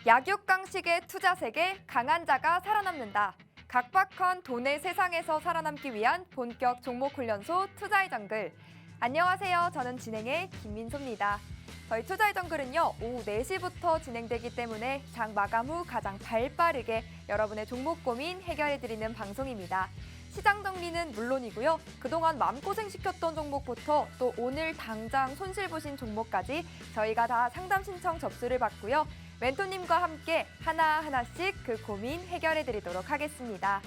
약육강식의 투자 세계 강한 자가 살아남는다. 각박한 돈의 세상에서 살아남기 위한 본격 종목 훈련소 투자의 정글. 안녕하세요. 저는 진행의 김민소입니다. 저희 투자의 정글은요, 오후 4시부터 진행되기 때문에 장 마감 후 가장 발빠르게 여러분의 종목 고민 해결해드리는 방송입니다. 시장 정리는 물론이고요. 그동안 마음고생시켰던 종목부터 또 오늘 당장 손실 보신 종목까지 저희가 다 상담 신청 접수를 받고요. 멘토님과 함께 하나하나씩 그 고민 해결해드리도록 하겠습니다.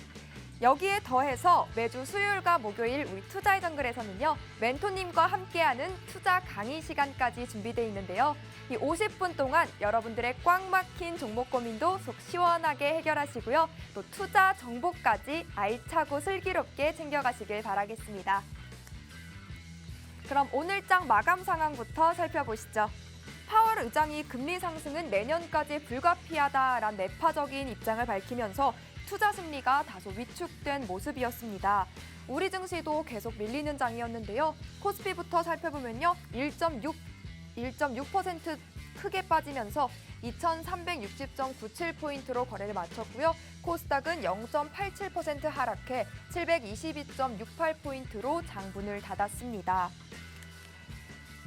여기에 더해서 매주 수요일과 목요일 우리 투자의 정글에서는요. 멘토님과 함께하는 투자 강의 시간까지 준비되어 있는데요. 이 50분 동안 여러분들의 꽉 막힌 종목 고민도 속 시원하게 해결하시고요. 또 투자 정보까지 알차고 슬기롭게 챙겨가시길 바라겠습니다. 그럼 오늘장 마감 상황부터 살펴보시죠. 파월 의장이 금리 상승은 내년까지 불가피하다라는 매파적인 입장을 밝히면서 투자 심리가 다소 위축된 모습이었습니다. 우리 증시도 계속 밀리는 장이었는데요. 코스피부터 살펴보면요. 1.6% 크게 빠지면서 2360.97포인트로 거래를 마쳤고요. 코스닥은 0.87% 하락해 722.68포인트로 장문을 닫았습니다.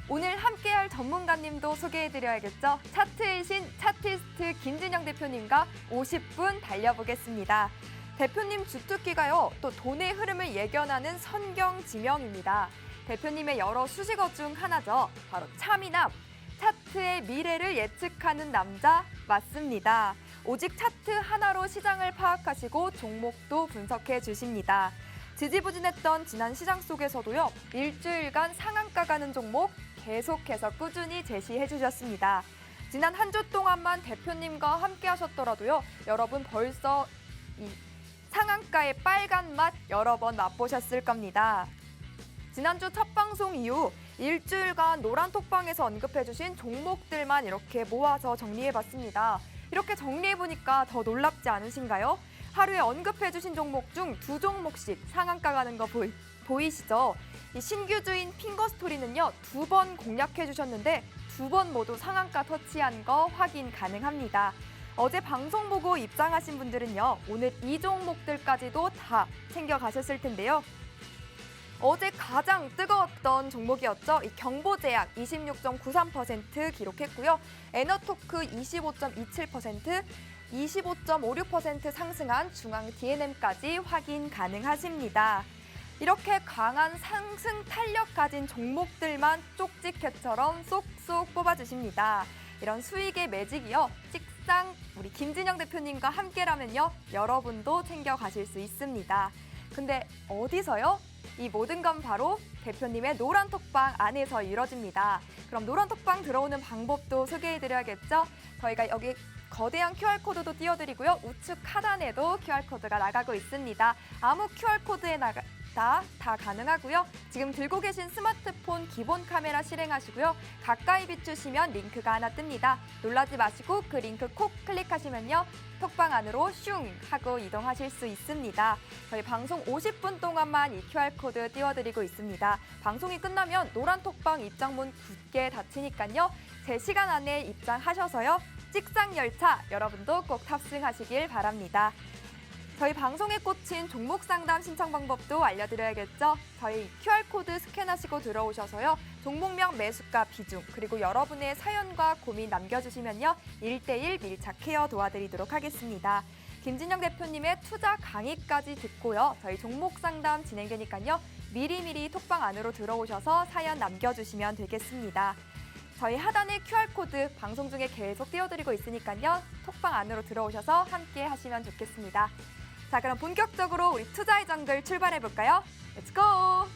오늘 함께할 전문가님도 소개해드려야겠죠. 차트의 신 차티스트 김진영 대표님과 50분 달려보겠습니다. 대표님 주특기가요. 또 돈의 흐름을 예견하는 선경지명입니다. 대표님의 여러 수식어 중 하나죠. 바로 차미남. 차트의 미래를 예측하는 남자 맞습니다. 오직 차트 하나로 시장을 파악하시고 종목도 분석해 주십니다. 지지부진했던 지난 시장 속에서도요. 일주일간 상한가 가는 종목 계속해서 꾸준히 제시해 주셨습니다. 지난 한 주 동안만 대표님과 함께 하셨더라도요. 여러분 벌써 이 상한가의 빨간 맛 여러 번 맛보셨을 겁니다. 지난주 첫 방송 이후 일주일간 노란톡방에서 언급해 주신 종목들만 이렇게 모아서 정리해봤습니다. 이렇게 정리해보니까 더 놀랍지 않으신가요? 하루에 언급해 주신 종목 중 2종목씩 상한가 가는 거 보이시죠? 이 신규주인 핑거스토리는요. 2번 공략해 주셨는데 2번 모두 상한가 터치한 거 확인 가능합니다. 어제 방송 보고 입장하신 분들은요. 오늘 이 종목들까지도 다 챙겨가셨을 텐데요. 어제 가장 뜨거웠던 종목이었죠. 이 경보제약 26.93% 기록했고요. 에너토크 25.27%, 25.56% 상승한 중앙 D&M까지 확인 가능하십니다. 이렇게 강한 상승 탄력 가진 종목들만 쪽지캐처럼 쏙쏙 뽑아주십니다. 이런 수익의 매직이요. 찍상 우리 김진영 대표님과 함께라면요. 여러분도 챙겨가실 수 있습니다. 근데 어디서요? 이 모든 건 바로 대표님의 노란톡방 안에서 이루어집니다. 그럼 노란톡방 들어오는 방법도 소개해드려야겠죠? 저희가 여기 거대한 QR코드도 띄워드리고요. 우측 하단에도 QR코드가 나가고 있습니다. 아무 QR코드에 다 가능하고요. 지금 들고 계신 스마트폰 기본 카메라 실행하시고요. 가까이 비추시면 링크가 하나 뜹니다. 놀라지 마시고 그 링크 콕 클릭하시면요. 톡방 안으로 슝 하고 이동하실 수 있습니다. 저희 방송 50분 동안만 이 QR코드 띄워드리고 있습니다. 방송이 끝나면 노란 톡방 입장문 굳게 닫히니까요. 제 시간 안에 입장하셔서요. 찍상 열차 여러분도 꼭 탑승하시길 바랍니다. 저희 방송에 꽂힌 종목 상담 신청 방법도 알려드려야겠죠. 저희 QR코드 스캔하시고 들어오셔서요. 종목명 매수가 비중 그리고 여러분의 사연과 고민 남겨주시면요. 1대1 밀착 케어 도와드리도록 하겠습니다. 김진영 대표님의 투자 강의까지 듣고요. 저희 종목 상담 진행되니까요. 미리미리 톡방 안으로 들어오셔서 사연 남겨주시면 되겠습니다. 저희 하단에 QR코드 방송 중에 계속 띄워드리고 있으니까요. 톡방 안으로 들어오셔서 함께 하시면 좋겠습니다. 자, 그럼 본격적으로 우리 투자의 정글 출발해볼까요? Let's go!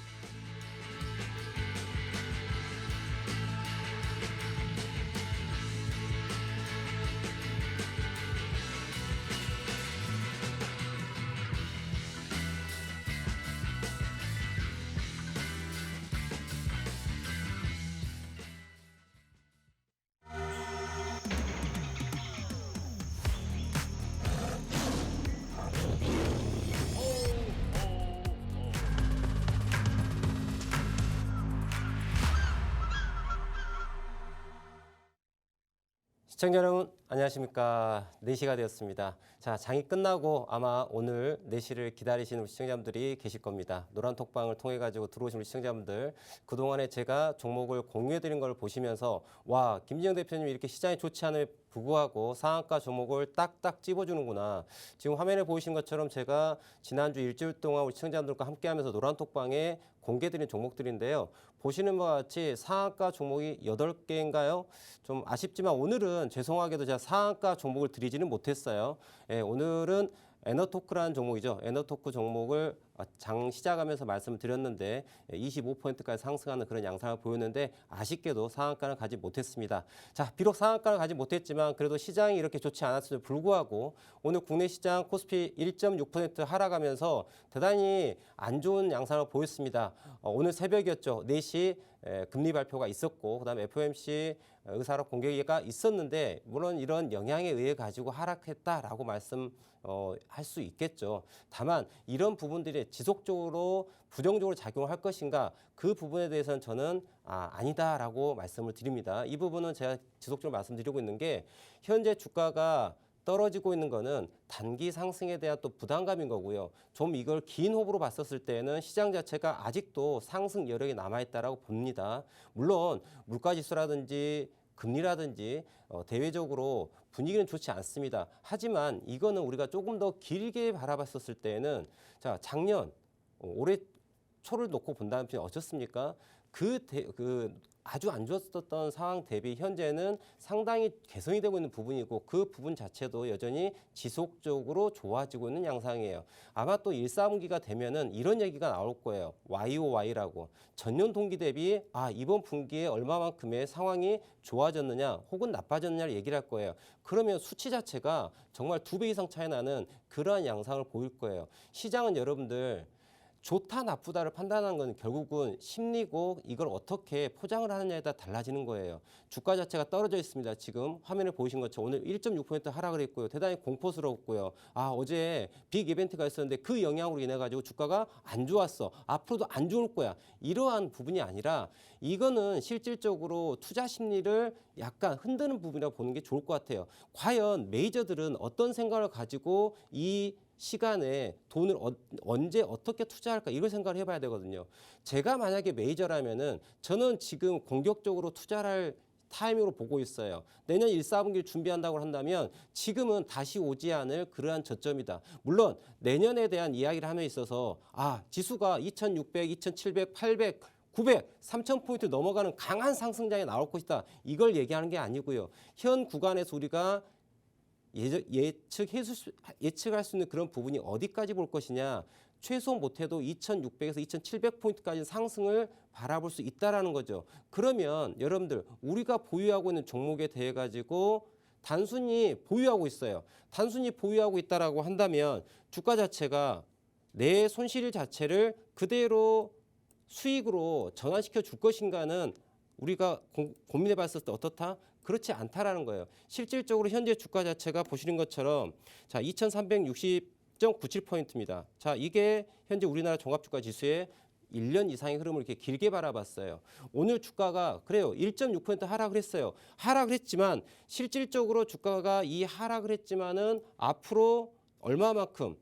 시청자 여러분 안녕하십니까. 4시가 되었습니다. 자, 장이 끝나고 아마 오늘 4시를 기다리시는 우리 시청자분들이 계실 겁니다. 노란 톡방을 통해 가지고 들어오신 우리 시청자분들, 그동안에 제가 종목을 공유해 드린 걸 보시면서 와, 김진영 대표님이 이렇게 시장이 좋지 않음에 불구하고 상한가 종목을 딱딱 찝어주는구나. 지금 화면에 보이신 것처럼 제가 지난주 일주일 동안 우리 시청자분들과 함께하면서 노란 톡방에 공개드린 종목들인데요. 보시는 바와 같이 상한가 종목이 8개인가요? 좀 아쉽지만 오늘은 죄송하게도 제가 상한가 종목을 드리지는 못했어요. 예, 오늘은 에너토크라는 종목이죠. 에너토크 종목을 장 시작하면서 말씀을 드렸는데 25%까지 상승하는 그런 양상을 보였는데 아쉽게도 상한가는 가지 못했습니다. 자, 비록 상한가는 가지 못했지만 그래도 시장이 이렇게 좋지 않았음에도 불구하고 오늘 국내 시장 코스피 1.6% 하락하면서 대단히 안 좋은 양상을 보였습니다. 오늘 새벽이었죠. 4시 금리 발표가 있었고 그다음에 FOMC 의사록 공개가 있었는데 물론 이런 영향에 의해 가지고 하락했다라고 할 수 있겠죠. 다만 이런 부분들이 지속적으로 부정적으로 작용할 것인가 그 부분에 대해서는 저는 아니다라고 말씀을 드립니다. 이 부분은 제가 지속적으로 말씀드리고 있는 게 현재 주가가 떨어지고 있는 거는 단기 상승에 대한 또 부담감인 거고요. 좀 이걸 긴 호흡으로 봤었을 때는 시장 자체가 아직도 상승 여력이 남아있다라고 봅니다. 물론 물가지수라든지 금리라든지 대외적으로 분위기는 좋지 않습니다. 하지만 이거는 우리가 조금 더 길게 바라봤었을 때는 자 작년 올해 초를 놓고 본다는 표현이 어떻습니까? 아주 안 좋았었던 상황 대비 현재는 상당히 개선이 되고 있는 부분이고 그 부분 자체도 여전히 지속적으로 좋아지고 있는 양상이에요. 아마 또 1, 4분기가 되면은 이런 얘기가 나올 거예요. YOY라고. 전년 동기 대비 이번 분기에 얼마만큼의 상황이 좋아졌느냐 혹은 나빠졌느냐를 얘기를 할 거예요. 그러면 수치 자체가 정말 2배 이상 차이 나는 그러한 양상을 보일 거예요. 시장은 여러분들 좋다 나쁘다를 판단하는 건 결국은 심리고 이걸 어떻게 포장을 하느냐에 따라 달라지는 거예요. 주가 자체가 떨어져 있습니다. 지금 화면에 보이신 것처럼 오늘 1.6% 하락을 했고요. 대단히 공포스럽고요. 어제 빅 이벤트가 있었는데 그 영향으로 인해 가지고 주가가 안 좋았어. 앞으로도 안 좋을 거야. 이러한 부분이 아니라 이거는 실질적으로 투자 심리를 약간 흔드는 부분이라고 보는 게 좋을 것 같아요. 과연 메이저들은 어떤 생각을 가지고 이 시간에 돈을 언제 어떻게 투자할까 이걸 생각을 해봐야 되거든요. 제가 만약에 메이저라면은 저는 지금 공격적으로 투자를 할 타이밍으로 보고 있어요. 내년 1, 4분기를 준비한다고 한다면 지금은 다시 오지 않을 그러한 저점이다. 물론 내년에 대한 이야기를 함에 있어서 지수가 2600, 2700, 800 900, 3000포인트 넘어가는 강한 상승장이 나올 것이다. 이걸 얘기하는 게 아니고요. 현 구간에서 우리가 예측할 수 있는 그런 부분이 어디까지 볼 것이냐. 최소 못해도 2600에서 2700포인트까지 상승을 바라볼 수 있다는 거죠. 그러면 여러분들 우리가 보유하고 있는 종목에 대해 가지고 단순히 보유하고 있어요. 단순히 보유하고 있다라고 한다면 주가 자체가 내 손실 자체를 그대로 수익으로 전환시켜 줄 것인가는 우리가 고민해 봤을 때 어떻다? 그렇지 않다라는 거예요. 실질적으로 현재 주가 자체가 보시는 것처럼 2360.97포인트입니다. 자, 이게 현재 우리나라 종합주가 지수의 1년 이상의 흐름을 이렇게 길게 바라봤어요. 오늘 주가가 그래요. 1.6% 하락을 했어요. 하락을 했지만 실질적으로 주가가 이 하락을 했지만은 앞으로 얼마만큼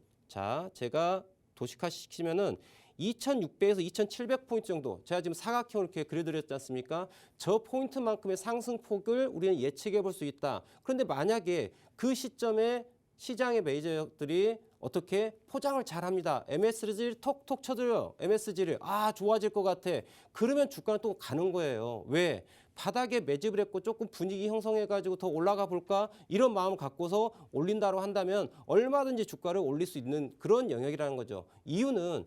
제가 도식화시키면은 2600에서 2700포인트 정도 제가 지금 사각형을 이렇게 그려드렸지 않습니까? 저 포인트만큼의 상승폭을 우리는 예측해 볼 수 있다. 그런데 만약에 그 시점에 시장의 메이저들이 어떻게 포장을 잘합니다. MSG를 톡톡 쳐들어요. MSG를 좋아질 것 같아. 그러면 주가는 또 가는 거예요. 왜? 바닥에 매집을 했고 조금 분위기 형성해가지고 더 올라가 볼까? 이런 마음을 갖고서 올린다고 한다면 얼마든지 주가를 올릴 수 있는 그런 영역이라는 거죠. 이유는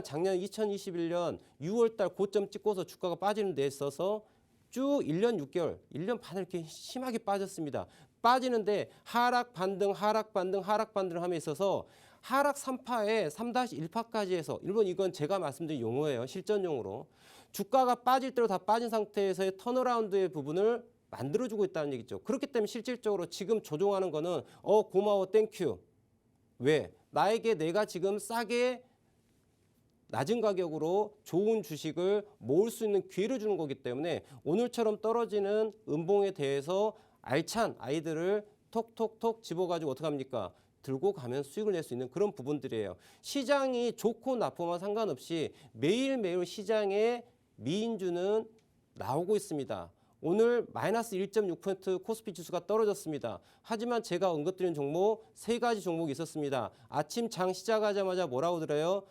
작년 2021년 6월달 고점 찍고서 주가가 빠지는 데 있어서 쭉 1년 6개월, 1년 반을 이렇게 심하게 빠졌습니다. 빠지는데 하락 반등, 하락 반등, 하락 반등을 함에 있어서 하락 3파에 3-1파까지 해서 물론 이건 제가 말씀드린 용어예요. 실전용으로. 주가가 빠질 대로 다 빠진 상태에서의 턴어라운드의 부분을 만들어주고 있다는 얘기죠. 그렇기 때문에 실질적으로 지금 조종하는 거는 고마워 땡큐. 왜? 나에게 내가 지금 싸게 낮은 가격으로 좋은 주식을 모을 수 있는 기회를 주는 거기 때문에 오늘처럼 떨어지는 음봉에 대해서 알찬 아이들을 톡톡톡 집어가지고 어떻게 합니까? 들고 가면 수익을 낼 수 있는 그런 부분들이에요. 시장이 좋고 나쁘면 상관없이 매일매일 시장에 미인주는 나오고 있습니다. 오늘 마이너스 1.6% 코스피 지수가 떨어졌습니다. 하지만 제가 언급드린 종목 세 가지 종목이 있었습니다. 아침 장 시작하자마자 뭐라고 들어요?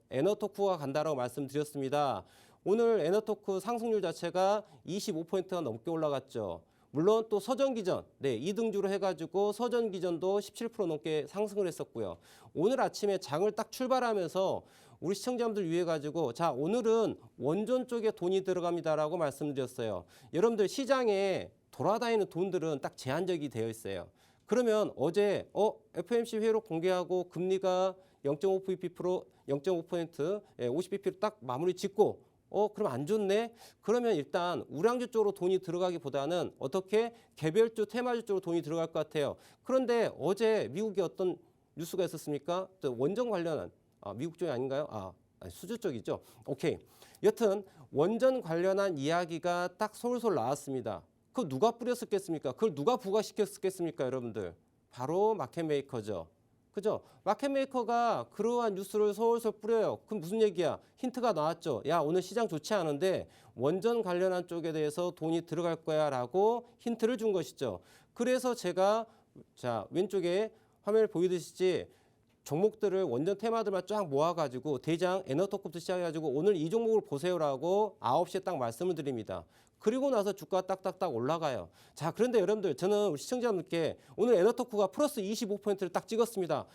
에너토크가 간다라고 말씀드렸습니다. 오늘 에너토크 상승률 자체가 25%가 넘게 올라갔죠. 물론 또 서전기전, 2등주로 해가지고 서전기전도 17% 넘게 상승을 했었고요. 오늘 아침에 장을 딱 출발하면서 우리 시청자분들 위해 가지고 자 오늘은 원전 쪽에 돈이 들어갑니다라고 말씀드렸어요. 여러분들 시장에 돌아다니는 돈들은 딱 제한적이 되어 있어요. 그러면 어제 FOMC 회의록 공개하고 금리가 0.5%, 50bp로 딱 마무리 짓고 그럼 안 좋네? 그러면 일단 우량주 쪽으로 돈이 들어가기보다는 어떻게 개별주, 테마주 쪽으로 돈이 들어갈 것 같아요. 그런데 어제 미국에 어떤 뉴스가 있었습니까? 또 원전 관련한 미국 쪽이 아닌가요? 아니, 수주 쪽이죠. 오케이. 여튼 원전 관련한 이야기가 딱 솔솔 나왔습니다. 그거 누가 뿌렸었겠습니까? 그걸 누가 부과시켰겠습니까, 여러분들? 바로 마켓메이커죠. 그죠? 마켓메이커가 그러한 뉴스를 솔솔 뿌려요. 그럼 무슨 얘기야? 힌트가 나왔죠. 야, 오늘 시장 좋지 않은데 원전 관련한 쪽에 대해서 돈이 들어갈 거야 라고 힌트를 준 것이죠. 그래서 제가 자 왼쪽에 화면을 보이듯이 종목들을 원전 테마들만 쫙 모아가지고 대장 에너토크부터 시작해가지고 오늘 이 종목을 보세요라고 9시에 딱 말씀을 드립니다. 그리고 나서 주가가 딱딱딱 올라가요. 자, 그런데 여러분들 저는 우리 시청자분께 오늘 에너토크가 플러스 25%를 딱 찍었습니다.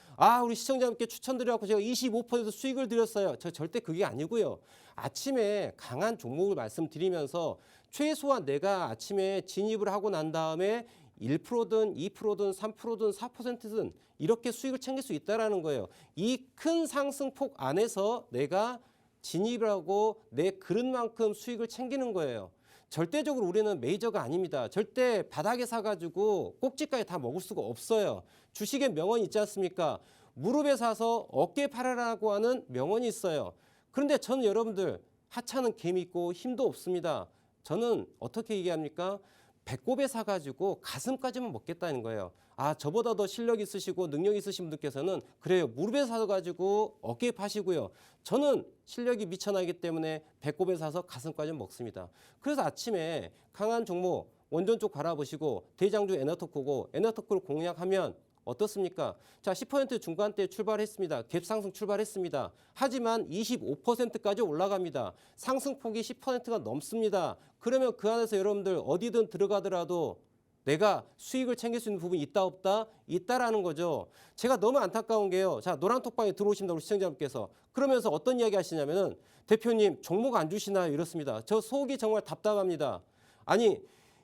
우리 시청자분께 추천드려갖고 제가 25% 수익을 드렸어요. 저 절대 그게 아니고요. 아침에 강한 종목을 말씀드리면서 최소한 내가 아침에 진입을 하고 난 다음에 1%든 2%든 3%든 4%든 이렇게 수익을 챙길 수 있다는 거예요. 이 큰 상승폭 안에서 내가 진입을 하고 내 그릇만큼 수익을 챙기는 거예요. 절대적으로 우리는 메이저가 아닙니다. 절대 바닥에 사가지고 꼭지까지 다 먹을 수가 없어요. 주식의 명언이 있지 않습니까? 무릎에 사서 어깨에 팔아라고 하는 명언이 있어요. 그런데 저는 여러분들 하찮은 개미 있고 힘도 없습니다. 저는 어떻게 얘기합니까? 배꼽에 사가지고 가슴까지만 먹겠다는 거예요. 저보다 더 실력 있으시고 능력 있으신 분들께서는 그래요. 무릎에 사가지고 어깨에 파시고요. 저는 실력이 미쳐나기 때문에 배꼽에 사서 가슴까지 먹습니다. 그래서 아침에 강한 종목 원전 쪽 바라보시고 대장주 에너토크고 에너토크를 공략하면 어떻습니까? 자, 10% 중간대 출발했습니다. 갭 상승 출발했습니다. 하지만 25%까지 올라갑니다. 상승폭이 10%가 넘습니다. 그러면 그 안에서 여러분들 어디든 들어가더라도 내가 수익을 챙길 수 있는 부분이 있다 없다? 있다라는 거죠. 제가 너무 안타까운 게요. 자, 노란톡방에 들어오십니다. 우리 시청자분께서. 그러면서 어떤 이야기 하시냐면은 대표님 종목 안 주시나요? 이렇습니다. 저 속이 정말 답답합니다. 아니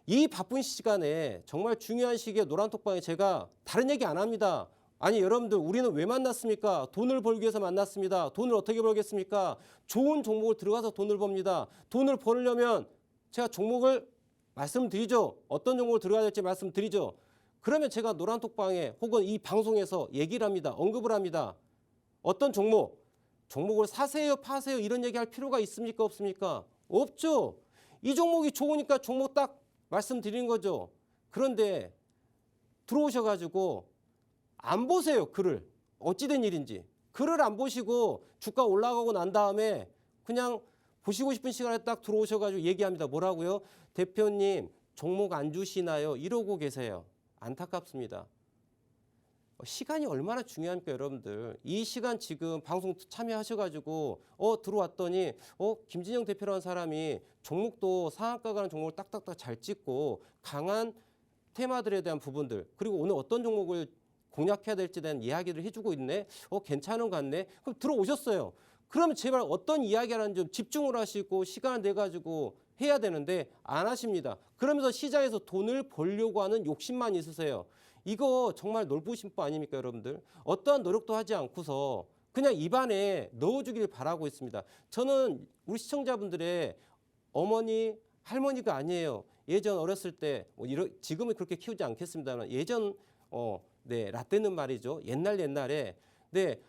이 바쁜 시간에 정말 중요한 시기에 노란톡방에 제가 다른 얘기 안 합니다. 아니 여러분들 우리는 왜 만났습니까? 돈을 벌기 위해서 만났습니다. 돈을 어떻게 벌겠습니까? 좋은 종목을 들어가서 돈을 법니다. 돈을 벌려면 제가 종목을 말씀드리죠. 어떤 종목을 들어가야 될지 말씀드리죠. 그러면 제가 노란톡방에 혹은 이 방송에서 얘기를 합니다. 언급을 합니다. 어떤 종목을 사세요 파세요 이런 얘기할 필요가 있습니까 없습니까? 없죠. 이 종목이 좋으니까 종목 딱 말씀드린 거죠. 그런데 들어오셔가지고 안 보세요. 글을. 어찌된 일인지. 글을 안 보시고 주가 올라가고 난 다음에 그냥 보시고 싶은 시간에 딱 들어오셔가지고 얘기합니다. 뭐라고요? 대표님 종목 안 주시나요? 이러고 계세요. 안타깝습니다. 시간이 얼마나 중요합니까 여러분들. 이 시간 지금 방송 참여하셔가지고 들어왔더니 김진영 대표라는 사람이 종목도 상한가 가는 종목을 딱딱딱 잘 찍고 강한 테마들에 대한 부분들 그리고 오늘 어떤 종목을 공략해야 될지에 대한 이야기를 해주고 있네. 괜찮은 것 같네. 그럼 들어오셨어요. 그러면 제발 어떤 이야기 하는지 좀 집중을 하시고 시간을 내가지고 해야 되는데 안 하십니다. 그러면서 시장에서 돈을 벌려고 하는 욕심만 있으세요. 이거 정말 놀부심보 아닙니까 여러분들? 어떠한 노력도 하지 않고서 그냥 입안에 넣어주길 바라고 있습니다. 저는 우리 시청자분들의 어머니, 할머니가 아니에요. 예전 어렸을 때 지금은 그렇게 키우지 않겠습니다만 예전 라떼는 말이죠. 옛날에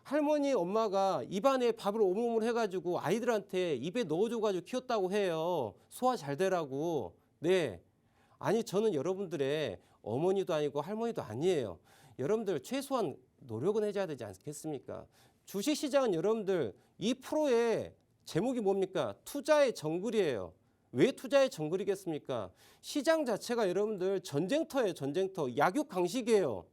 할머니 엄마가 입안에 밥을 오물오물 해가지고 아이들한테 입에 넣어줘가지고 키웠다고 해요. 소화 잘 되라고. 아니 저는 여러분들의 어머니도 아니고 할머니도 아니에요. 여러분들 최소한 노력은 해줘야 되지 않겠습니까? 주식시장은 여러분들 이 프로의 제목이 뭡니까? 투자의 정글이에요. 왜 투자의 정글이겠습니까? 시장 자체가 여러분들 전쟁터예요. 전쟁터. 약육강식이에요.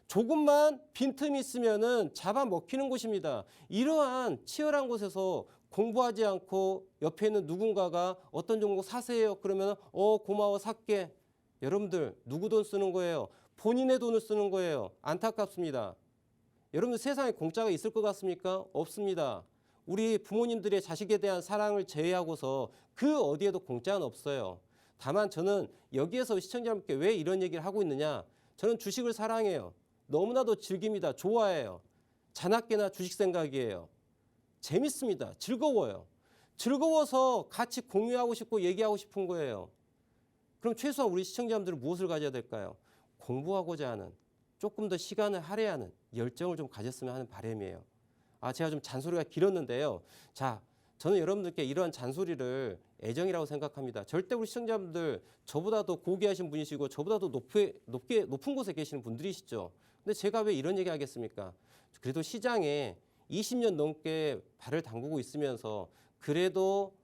조금만 빈틈이 있으면은 잡아먹히는 곳입니다. 이러한 치열한 곳에서 공부하지 않고 옆에 있는 누군가가 어떤 종목 사세요. 그러면 고마워 살게. 여러분들 누구 돈 쓰는 거예요? 본인의 돈을 쓰는 거예요. 안타깝습니다. 여러분들 세상에 공짜가 있을 것 같습니까? 없습니다. 우리 부모님들의 자식에 대한 사랑을 제외하고서 그 어디에도 공짜는 없어요. 다만 저는 여기에서 시청자분께 왜 이런 얘기를 하고 있느냐. 저는 주식을 사랑해요. 너무나도 즐깁니다. 좋아해요. 자나깨나 주식 생각이에요. 재밌습니다. 즐거워요. 즐거워서 같이 공유하고 싶고 얘기하고 싶은 거예요. 그럼 최소한 우리 시청자분들은 무엇을 가져야 될까요? 공부하고자 하는, 조금 더 시간을 할애하는 열정을 좀 가졌으면 하는 바람이에요. 제가 좀 잔소리가 길었는데요. 자, 저는 여러분들께 이러한 잔소리를 애정이라고 생각합니다. 절대 우리 시청자분들 저보다도 고귀하신 분이시고 저보다도 높은 곳에 계시는 분들이시죠. 근데 제가 왜 이런 얘기 하겠습니까? 그래도 시장에 20년 넘게 발을 담그고 있으면서 그래도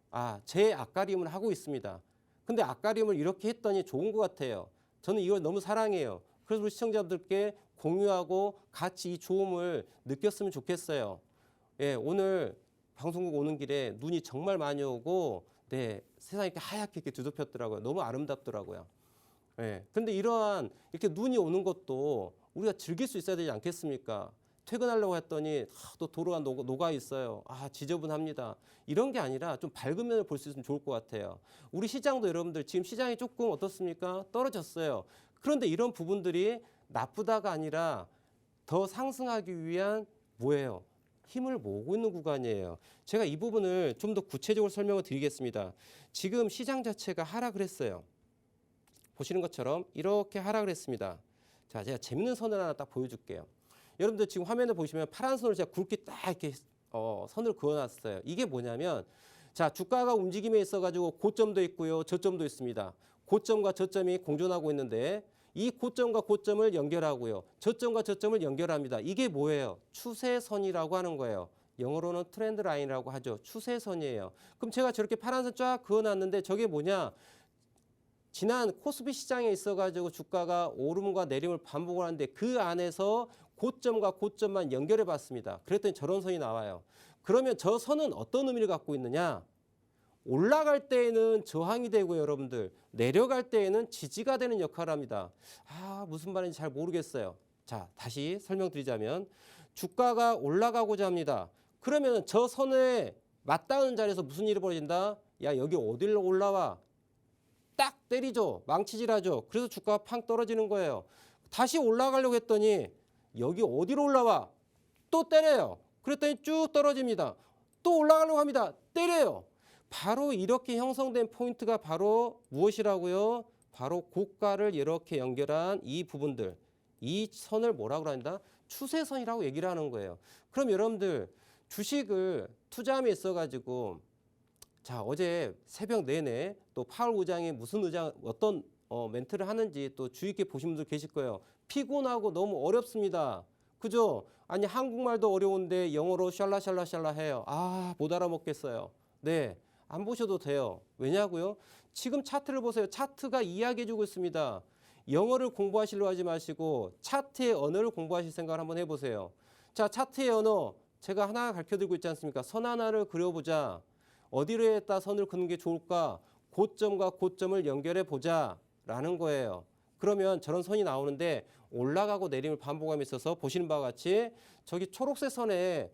제 앞가림을 하고 있습니다. 근데 앞가림을 이렇게 했더니 좋은 것 같아요. 저는 이걸 너무 사랑해요. 그래서 우리 시청자분들께 공유하고 같이 이 좋음을 느꼈으면 좋겠어요. 예, 오늘 방송국 오는 길에 눈이 정말 많이 오고, 네, 세상이 이렇게 하얗게 이렇게 뒤덮였더라고요. 너무 아름답더라고요. 예, 근데 이러한 이렇게 눈이 오는 것도 우리가 즐길 수 있어야 되지 않겠습니까? 퇴근하려고 했더니 또 도로가 녹아 있어요. 지저분합니다. 이런 게 아니라 좀 밝은 면을 볼 수 있으면 좋을 것 같아요. 우리 시장도 여러분들 지금 시장이 조금 어떻습니까? 떨어졌어요. 그런데 이런 부분들이 나쁘다가 아니라 더 상승하기 위한 뭐예요? 힘을 모으고 있는 구간이에요. 제가 이 부분을 좀 더 구체적으로 설명을 드리겠습니다. 지금 시장 자체가 하락을 했어요. 보시는 것처럼 이렇게 하락을 했습니다. 자, 제가 재밌는 선을 하나 딱 보여줄게요. 여러분들 지금 화면에 보시면 파란 선을 제가 굵게 딱 이렇게 선을 그어놨어요. 이게 뭐냐면, 자, 주가가 움직임에 있어가지고 고점도 있고요, 저점도 있습니다. 고점과 저점이 공존하고 있는데 이 고점과 고점을 연결하고요, 저점과 저점을 연결합니다. 이게 뭐예요? 추세선이라고 하는 거예요. 영어로는 트렌드 라인이라고 하죠. 추세선이에요. 그럼 제가 저렇게 파란 선 쫙 그어놨는데 저게 뭐냐? 지난 코스피 시장에 있어가지고 주가가 오름과 내림을 반복을 하는데 그 안에서 고점과 고점만 연결해 봤습니다. 그랬더니 저런 선이 나와요. 그러면 저 선은 어떤 의미를 갖고 있느냐? 올라갈 때에는 저항이 되고 여러분들 내려갈 때에는 지지가 되는 역할을 합니다. 무슨 말인지 잘 모르겠어요. 자, 다시 설명드리자면 주가가 올라가고자 합니다. 그러면 저 선에 맞닿은 자리에서 무슨 일이 벌어진다? 야, 여기 어디로 올라와? 딱 때리죠. 망치질하죠. 그래서 주가가 팡 떨어지는 거예요. 다시 올라가려고 했더니 여기 어디로 올라와? 또 때려요. 그랬더니 쭉 떨어집니다. 또 올라가려고 합니다. 때려요. 바로 이렇게 형성된 포인트가 바로 무엇이라고요? 바로 고가를 이렇게 연결한 이 부분들. 이 선을 뭐라고 한다? 추세선이라고 얘기를 하는 거예요. 그럼 여러분들 주식을 투자함에 있어가지고 자, 어제 새벽 내내 또 파월 의장이 무슨 어떤 멘트를 하는지 또 주의 깊게 보신 분들 계실 거예요. 피곤하고 너무 어렵습니다. 그죠? 아니 한국말도 어려운데 영어로 샬라샬라샬라 해요. 못 알아먹겠어요. 네, 안 보셔도 돼요. 왜냐고요? 지금 차트를 보세요. 차트가 이야기해주고 있습니다. 영어를 공부하시려 하지 마시고 차트의 언어를 공부하실 생각을 한번 해보세요. 자, 차트의 언어 제가 하나 가르쳐드리고 있지 않습니까? 선 하나를 그려보자. 어디로 했다 선을 그는 게 좋을까? 고점과 고점을 연결해 보자 라는 거예요. 그러면 저런 선이 나오는데 올라가고 내림을 반복함에 있어서 보시는 바와 같이 저기 초록색 선에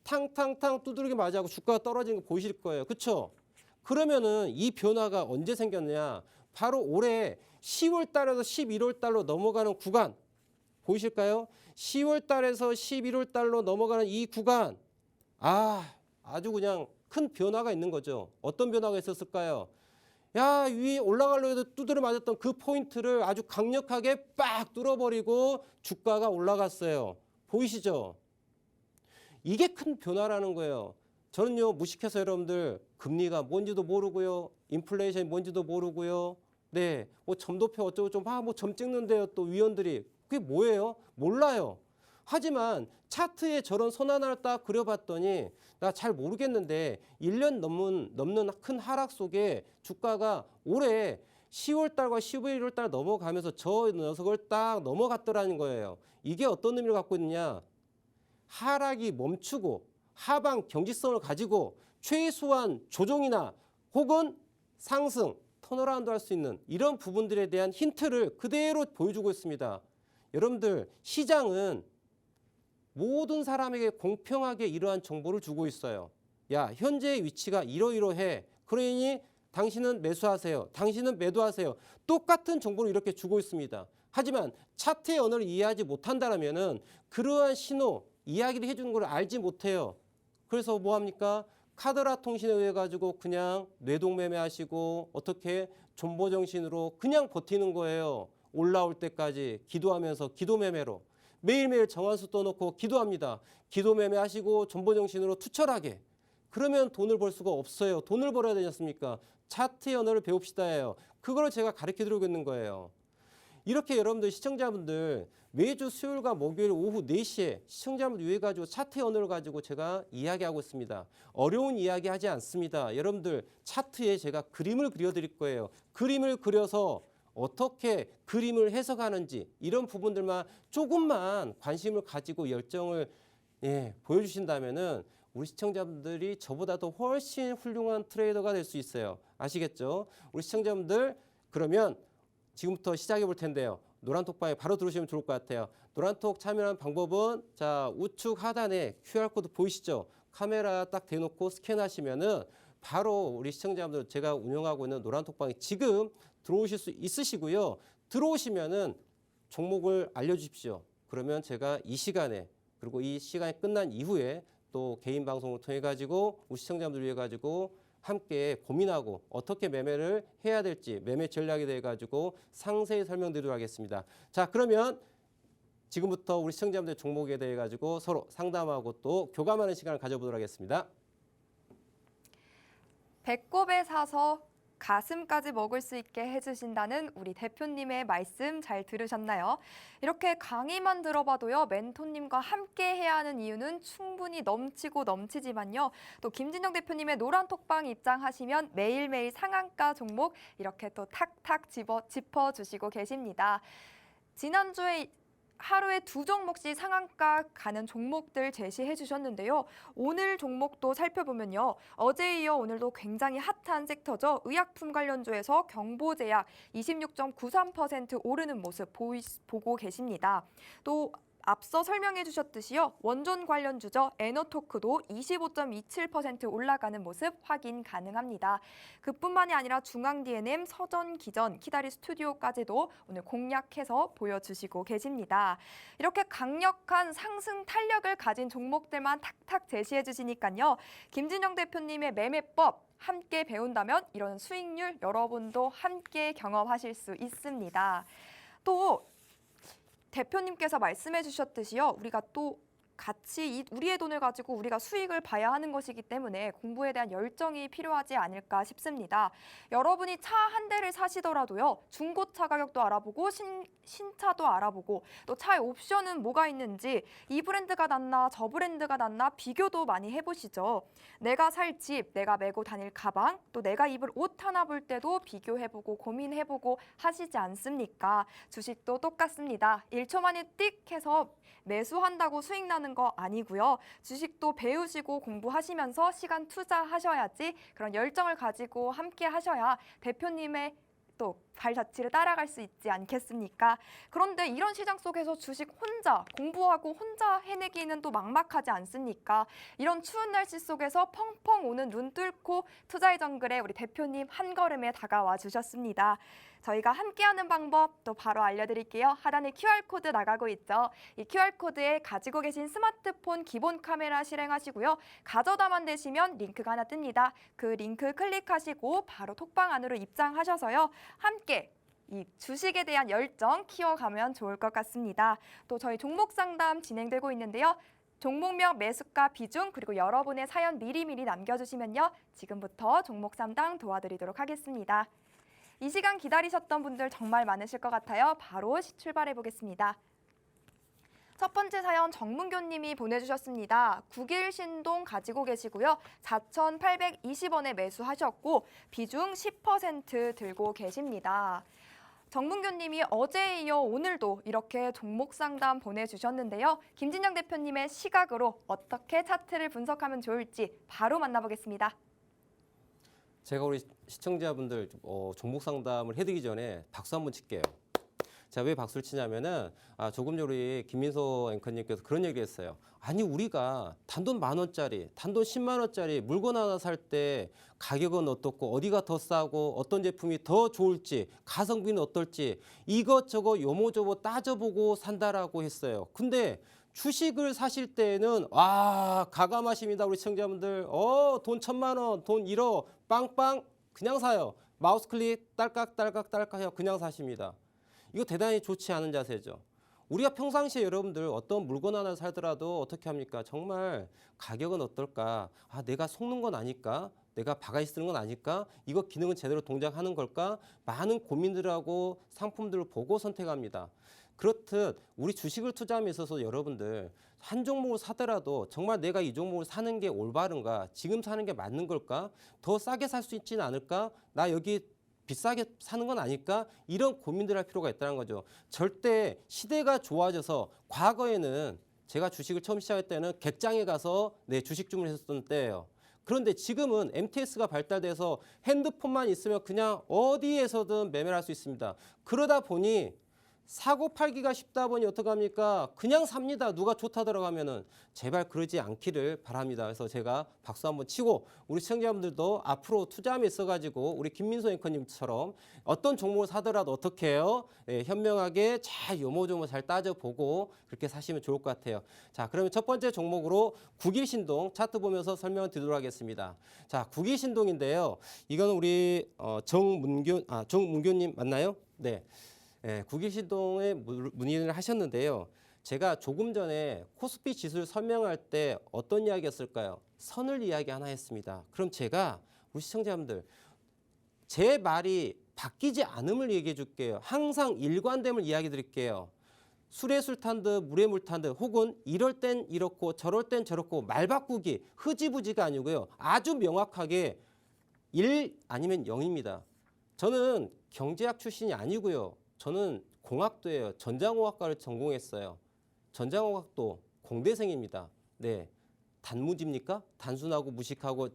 탕탕탕 두드리게 맞아고 주가가 떨어지는 거 보이실 거예요. 그렇죠? 그러면은 이 변화가 언제 생겼느냐? 바로 올해 10월 달에서 11월 달로 넘어가는 구간 보이실까요? 10월 달에서 11월 달로 넘어가는 이 구간 아주 그냥 큰 변화가 있는 거죠. 어떤 변화가 있었을까요? 야, 위에 올라가려고 해도 두드려 맞았던 그 포인트를 아주 강력하게 빡 뚫어버리고 주가가 올라갔어요. 보이시죠? 이게 큰 변화라는 거예요. 저는요, 무식해서 여러분들 금리가 뭔지도 모르고요, 인플레이션이 뭔지도 모르고요, 네, 뭐 점도표 어쩌고 좀 뭐 점 찍는데요. 또 위원들이 그게 뭐예요? 몰라요. 하지만 차트에 저런 선 하나를 딱 그려봤더니 나 잘 모르겠는데 1년 넘는 큰 하락 속에 주가가 올해 10월 달과 11월 달 넘어가면서 저 녀석을 딱 넘어갔더라는 거예요. 이게 어떤 의미를 갖고 있느냐? 하락이 멈추고 하방 경직성을 가지고 최소한 조정이나 혹은 상승, 턴어라운드 할 수 있는 이런 부분들에 대한 힌트를 그대로 보여주고 있습니다. 여러분들, 시장은 모든 사람에게 공평하게 이러한 정보를 주고 있어요. 야, 현재의 위치가 이러이러해. 그러니 당신은 매수하세요. 당신은 매도하세요. 똑같은 정보를 이렇게 주고 있습니다. 하지만 차트의 언어를 이해하지 못한다면 그러한 신호, 이야기를 해주는 걸 알지 못해요. 그래서 뭐 합니까? 카더라 통신에 의해 가지고 그냥 뇌동매매 하시고 어떻게 존버정신으로 그냥 버티는 거예요. 올라올 때까지 기도하면서 기도매매로. 매일매일 정한수 떠놓고 기도합니다. 기도매매 하시고 존버정신으로 투철하게. 그러면 돈을 벌 수가 없어요. 돈을 벌어야 되지 않습니까? 차트의 언어를 배웁시다예요. 그걸 제가 가르쳐드리고 있는 거예요. 이렇게 여러분들 시청자분들 매주 수요일과 목요일 오후 4시에 시청자분들 위해 가지고 차트의 언어를 가지고 제가 이야기하고 있습니다. 어려운 이야기 하지 않습니다. 여러분들 차트에 제가 그림을 그려드릴 거예요. 그림을 그려서 어떻게 그림을 해석하는지 이런 부분들만 조금만 관심을 가지고 열정을 보여주신다면은 우리 시청자분들이 저보다도 훨씬 훌륭한 트레이더가 될 수 있어요. 아시겠죠? 우리 시청자분들 그러면 지금부터 시작해 볼 텐데요. 노란톡방에 바로 들어오시면 좋을 것 같아요. 노란톡 참여하는 방법은 자 우측 하단에 QR코드 보이시죠? 카메라 딱 대놓고 스캔하시면은 바로 우리 시청자분들 제가 운영하고 있는 노란톡방에 지금 들어오실 수 있으시고요. 들어오시면은 종목을 알려주십시오. 그러면 제가 이 시간에 그리고 이 시간이 끝난 이후에 또 개인 방송을 통해 가지고 우리 시청자분들 위해 가지고 함께 고민하고 어떻게 매매를 해야 될지 매매 전략에 대해 가지고 상세히 설명드리도록 하겠습니다. 자, 그러면 지금부터 우리 시청자분들 종목에 대해 가지고 서로 상담하고 또 교감하는 시간을 가져보도록 하겠습니다. 배꼽에 사서 가슴까지 먹을 수 있게 해주신다는 우리 대표님의 말씀 잘 들으셨나요? 이렇게 강의만 들어봐도요, 멘토님과 함께 해야 하는 이유는 충분히 넘치고 넘치지만요. 또 김진영 대표님의 노란톡방 입장하시면 매일매일 상한가 종목 이렇게 또 탁탁 짚어주시고 계십니다. 지난주에 하루에 2종목씩 상한가 가는 종목들 제시해 주셨는데요. 오늘 종목도 살펴보면요. 어제에 이어 오늘도 굉장히 핫한 섹터죠. 의약품 관련주에서 경보제약 26.93% 오르는 모습 보고 계십니다. 또 앞서 설명해 주셨듯이요. 원전 관련주죠. 에너토크도 25.27% 올라가는 모습 확인 가능합니다. 그뿐만이 아니라 중앙 D&M, 서전, 기전, 키다리 스튜디오까지도 오늘 공략해서 보여주시고 계십니다. 이렇게 강력한 상승 탄력을 가진 종목들만 탁탁 제시해 주시니까요. 김진영 대표님의 매매법 함께 배운다면 이런 수익률 여러분도 함께 경험하실 수 있습니다. 또 대표님께서 말씀해 주셨듯이요. 우리가 또 같이 우리의 돈을 가지고 우리가 수익을 봐야 하는 것이기 때문에 공부에 대한 열정이 필요하지 않을까 싶습니다. 여러분이 차 한 대를 사시더라도요. 중고차 가격도 알아보고 신차도 알아보고 또 차의 옵션은 뭐가 있는지 이 브랜드가 낫나 저 브랜드가 낫나 비교도 많이 해보시죠. 내가 살 집, 내가 메고 다닐 가방, 또 내가 입을 옷 하나 볼 때도 비교해보고 고민해보고 하시지 않습니까? 주식도 똑같습니다. 1초 만에 띡 해서 매수한다고 수익 나는 거 아니고요. 주식도 배우시고 공부하시면서 시간 투자하셔야지 그런 열정을 가지고 함께 하셔야 대표님의 또 발자취를 따라갈 수 있지 않겠습니까? 그런데 이런 시장 속에서 주식 혼자 공부하고 혼자 해내기는 또 막막하지 않습니까? 이런 추운 날씨 속에서 펑펑 오는 눈 뚫고 투자의 정글에 우리 대표님 한 걸음에 다가와 주셨습니다. 저희가 함께하는 방법 또 바로 알려드릴게요. 하단에 QR코드 나가고 있죠. 이 QR코드에 가지고 계신 스마트폰 기본 카메라 실행하시고요. 가져다만 되시면 링크가 하나 뜹니다. 그 링크 클릭하시고 바로 톡방 안으로 입장하셔서요. 함께 이 주식에 대한 열정 키워가면 좋을 것 같습니다. 또 저희 종목 상담 진행되고 있는데요. 종목명, 매수가, 비중, 그리고 여러분의 사연 미리미리 남겨주시면요. 지금부터 종목 상담 도와드리도록 하겠습니다. 이 시간 기다리셨던 분들 정말 많으실 것 같아요. 바로 출발해 보겠습니다. 첫 번째 사연 정문교님이 보내주셨습니다. 9길 신동 가지고 계시고요. 4,820원에 매수하셨고 비중 10% 들고 계십니다. 정문교님이 어제에 이어 오늘도 이렇게 종목 상담 보내주셨는데요. 김진영 대표님의 시각으로 어떻게 차트를 분석하면 좋을지 바로 만나보겠습니다. 제가 우리 시청자분들 종목 상담을 해드리기 전에 박수 한번 칠게요. 자, 왜 박수를 치냐면은 조금 전에 우리 김민소 앵커님께서 그런 얘기를 했어요. 아니 우리가 단돈 10,000원짜리, 단돈 10만 원짜리 물건 하나 살 때 가격은 어떻고 어디가 더 싸고 어떤 제품이 더 좋을지 가성비는 어떨지 이것저것 요모조모 따져보고 산다라고 했어요. 근데 주식을 사실 때는 와 가감하십니다 우리 시청자분들. 돈 1,000만 원, 돈 1억 빵빵 그냥 사요. 마우스 클릭 딸깍딸깍딸깍 해요. 그냥 사십니다. 이거 대단히 좋지 않은 자세죠. 우리가 평상시에 여러분들 어떤 물건 하나 살더라도 어떻게 합니까? 정말 가격은 어떨까? 내가 속는 건 아닐까? 내가 바가지 쓰는 건 아닐까? 이거 기능은 제대로 동작하는 걸까? 많은 고민들을 하고 상품들을 보고 선택합니다. 그렇듯 우리 주식을 투자함에 있어서 여러분들 한 종목을 사더라도 정말 내가 이 종목을 사는 게 올바른가? 지금 사는 게 맞는 걸까? 더 싸게 살 수 있지는 않을까? 나 여기 비싸게 사는 건 아닐까? 이런 고민들 할 필요가 있다는 거죠. 절대 시대가 좋아져서 과거에는 제가 주식을 처음 시작할 때는 객장에 가서 주식 주문했었던 때예요. 그런데 지금은 MTS가 발달돼서 핸드폰만 있으면 그냥 어디에서든 매매를 할 수 있습니다. 그러다 보니 사고 팔기가 쉽다 보니 어떡합니까? 그냥 삽니다. 누가 좋다더라고 하면은 제발 그러지 않기를 바랍니다. 그래서 제가 박수 한번 치고 우리 시청자분들도 앞으로 투자함에 있어가지고 우리 김민소 앵커님처럼 어떤 종목을 사더라도 어떻게 해요? 현명하게 잘 요모조모 잘 따져보고 그렇게 사시면 좋을 것 같아요. 자, 그러면 첫 번째 종목으로 9길 신동 차트 보면서 설명을 드리도록 하겠습니다. 자, 9길 신동인데요. 이건 우리 정문교님 맞나요? 네. 9길 신동에 문의를 하셨는데요. 제가 조금 전에 코스피 지수를 설명할 때 어떤 이야기였을까요? 선을 이야기 하나 했습니다. 그럼 제가 우리 시청자분들 제 말이 바뀌지 않음을 얘기해 줄게요. 항상 일관됨을 이야기 드릴게요. 술에 술 탄 듯 물에 물 탄 듯 혹은 이럴 땐 이렇고 저럴 땐 저렇고 말 바꾸기 흐지부지가 아니고요. 아주 명확하게 1 아니면 0입니다. 저는 경제학 출신이 아니고요. 저는 공학도예요. 전자공학과를 전공했어요. 전자공학도 공대생입니다. 네, 단무지입니까? 단순하고 무식하고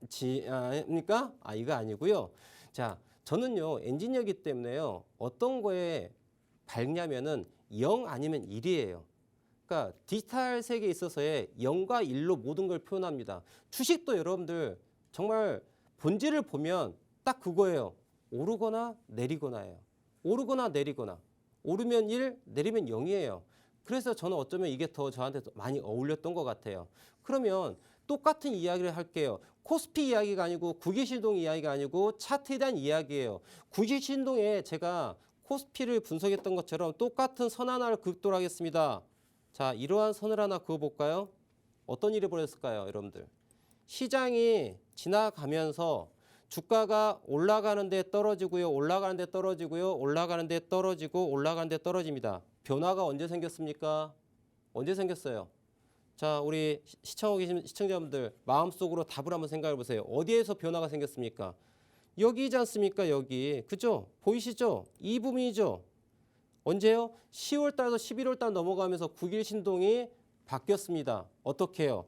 지입니까? 이거 아니고요. 자, 저는요 엔지니어이기 때문에요. 어떤 거에 밝냐면은 0 아니면 1이에요. 그러니까 디지털 세계에 있어서의 0과 1로 모든 걸 표현합니다. 주식도 여러분들 정말 본질을 보면 딱 그거예요. 오르거나 내리거나예요. 오르거나 내리거나. 오르면 1, 내리면 0이에요. 그래서 저는 어쩌면 이게 더 저한테 많이 어울렸던 것 같아요. 그러면 똑같은 이야기를 할게요. 코스피 이야기가 아니고 9길 신동 이야기가 아니고 차트에 대한 이야기예요. 9길 신동에 제가 코스피를 분석했던 것처럼 똑같은 선 하나를 그도록 하겠습니다. 자, 이러한 선을 하나 그어볼까요? 어떤 일이 벌어졌을까요, 여러분들? 시장이 지나가면서 주가가 올라가는데 떨어지고요. 올라가는데 떨어지고요. 올라가는데 떨어지고 올라가는데 떨어집니다. 변화가 언제 생겼습니까? 언제 생겼어요? 자, 우리 시청하고 계신 시청자분들 마음속으로 답을 한번 생각해 보세요. 어디에서 변화가 생겼습니까? 여기지 않습니까? 여기. 그죠? 보이시죠? 이 부분이죠. 언제요? 10월 달에서 11월 달 넘어가면서 9길 신동이 바뀌었습니다. 어떻게 해요?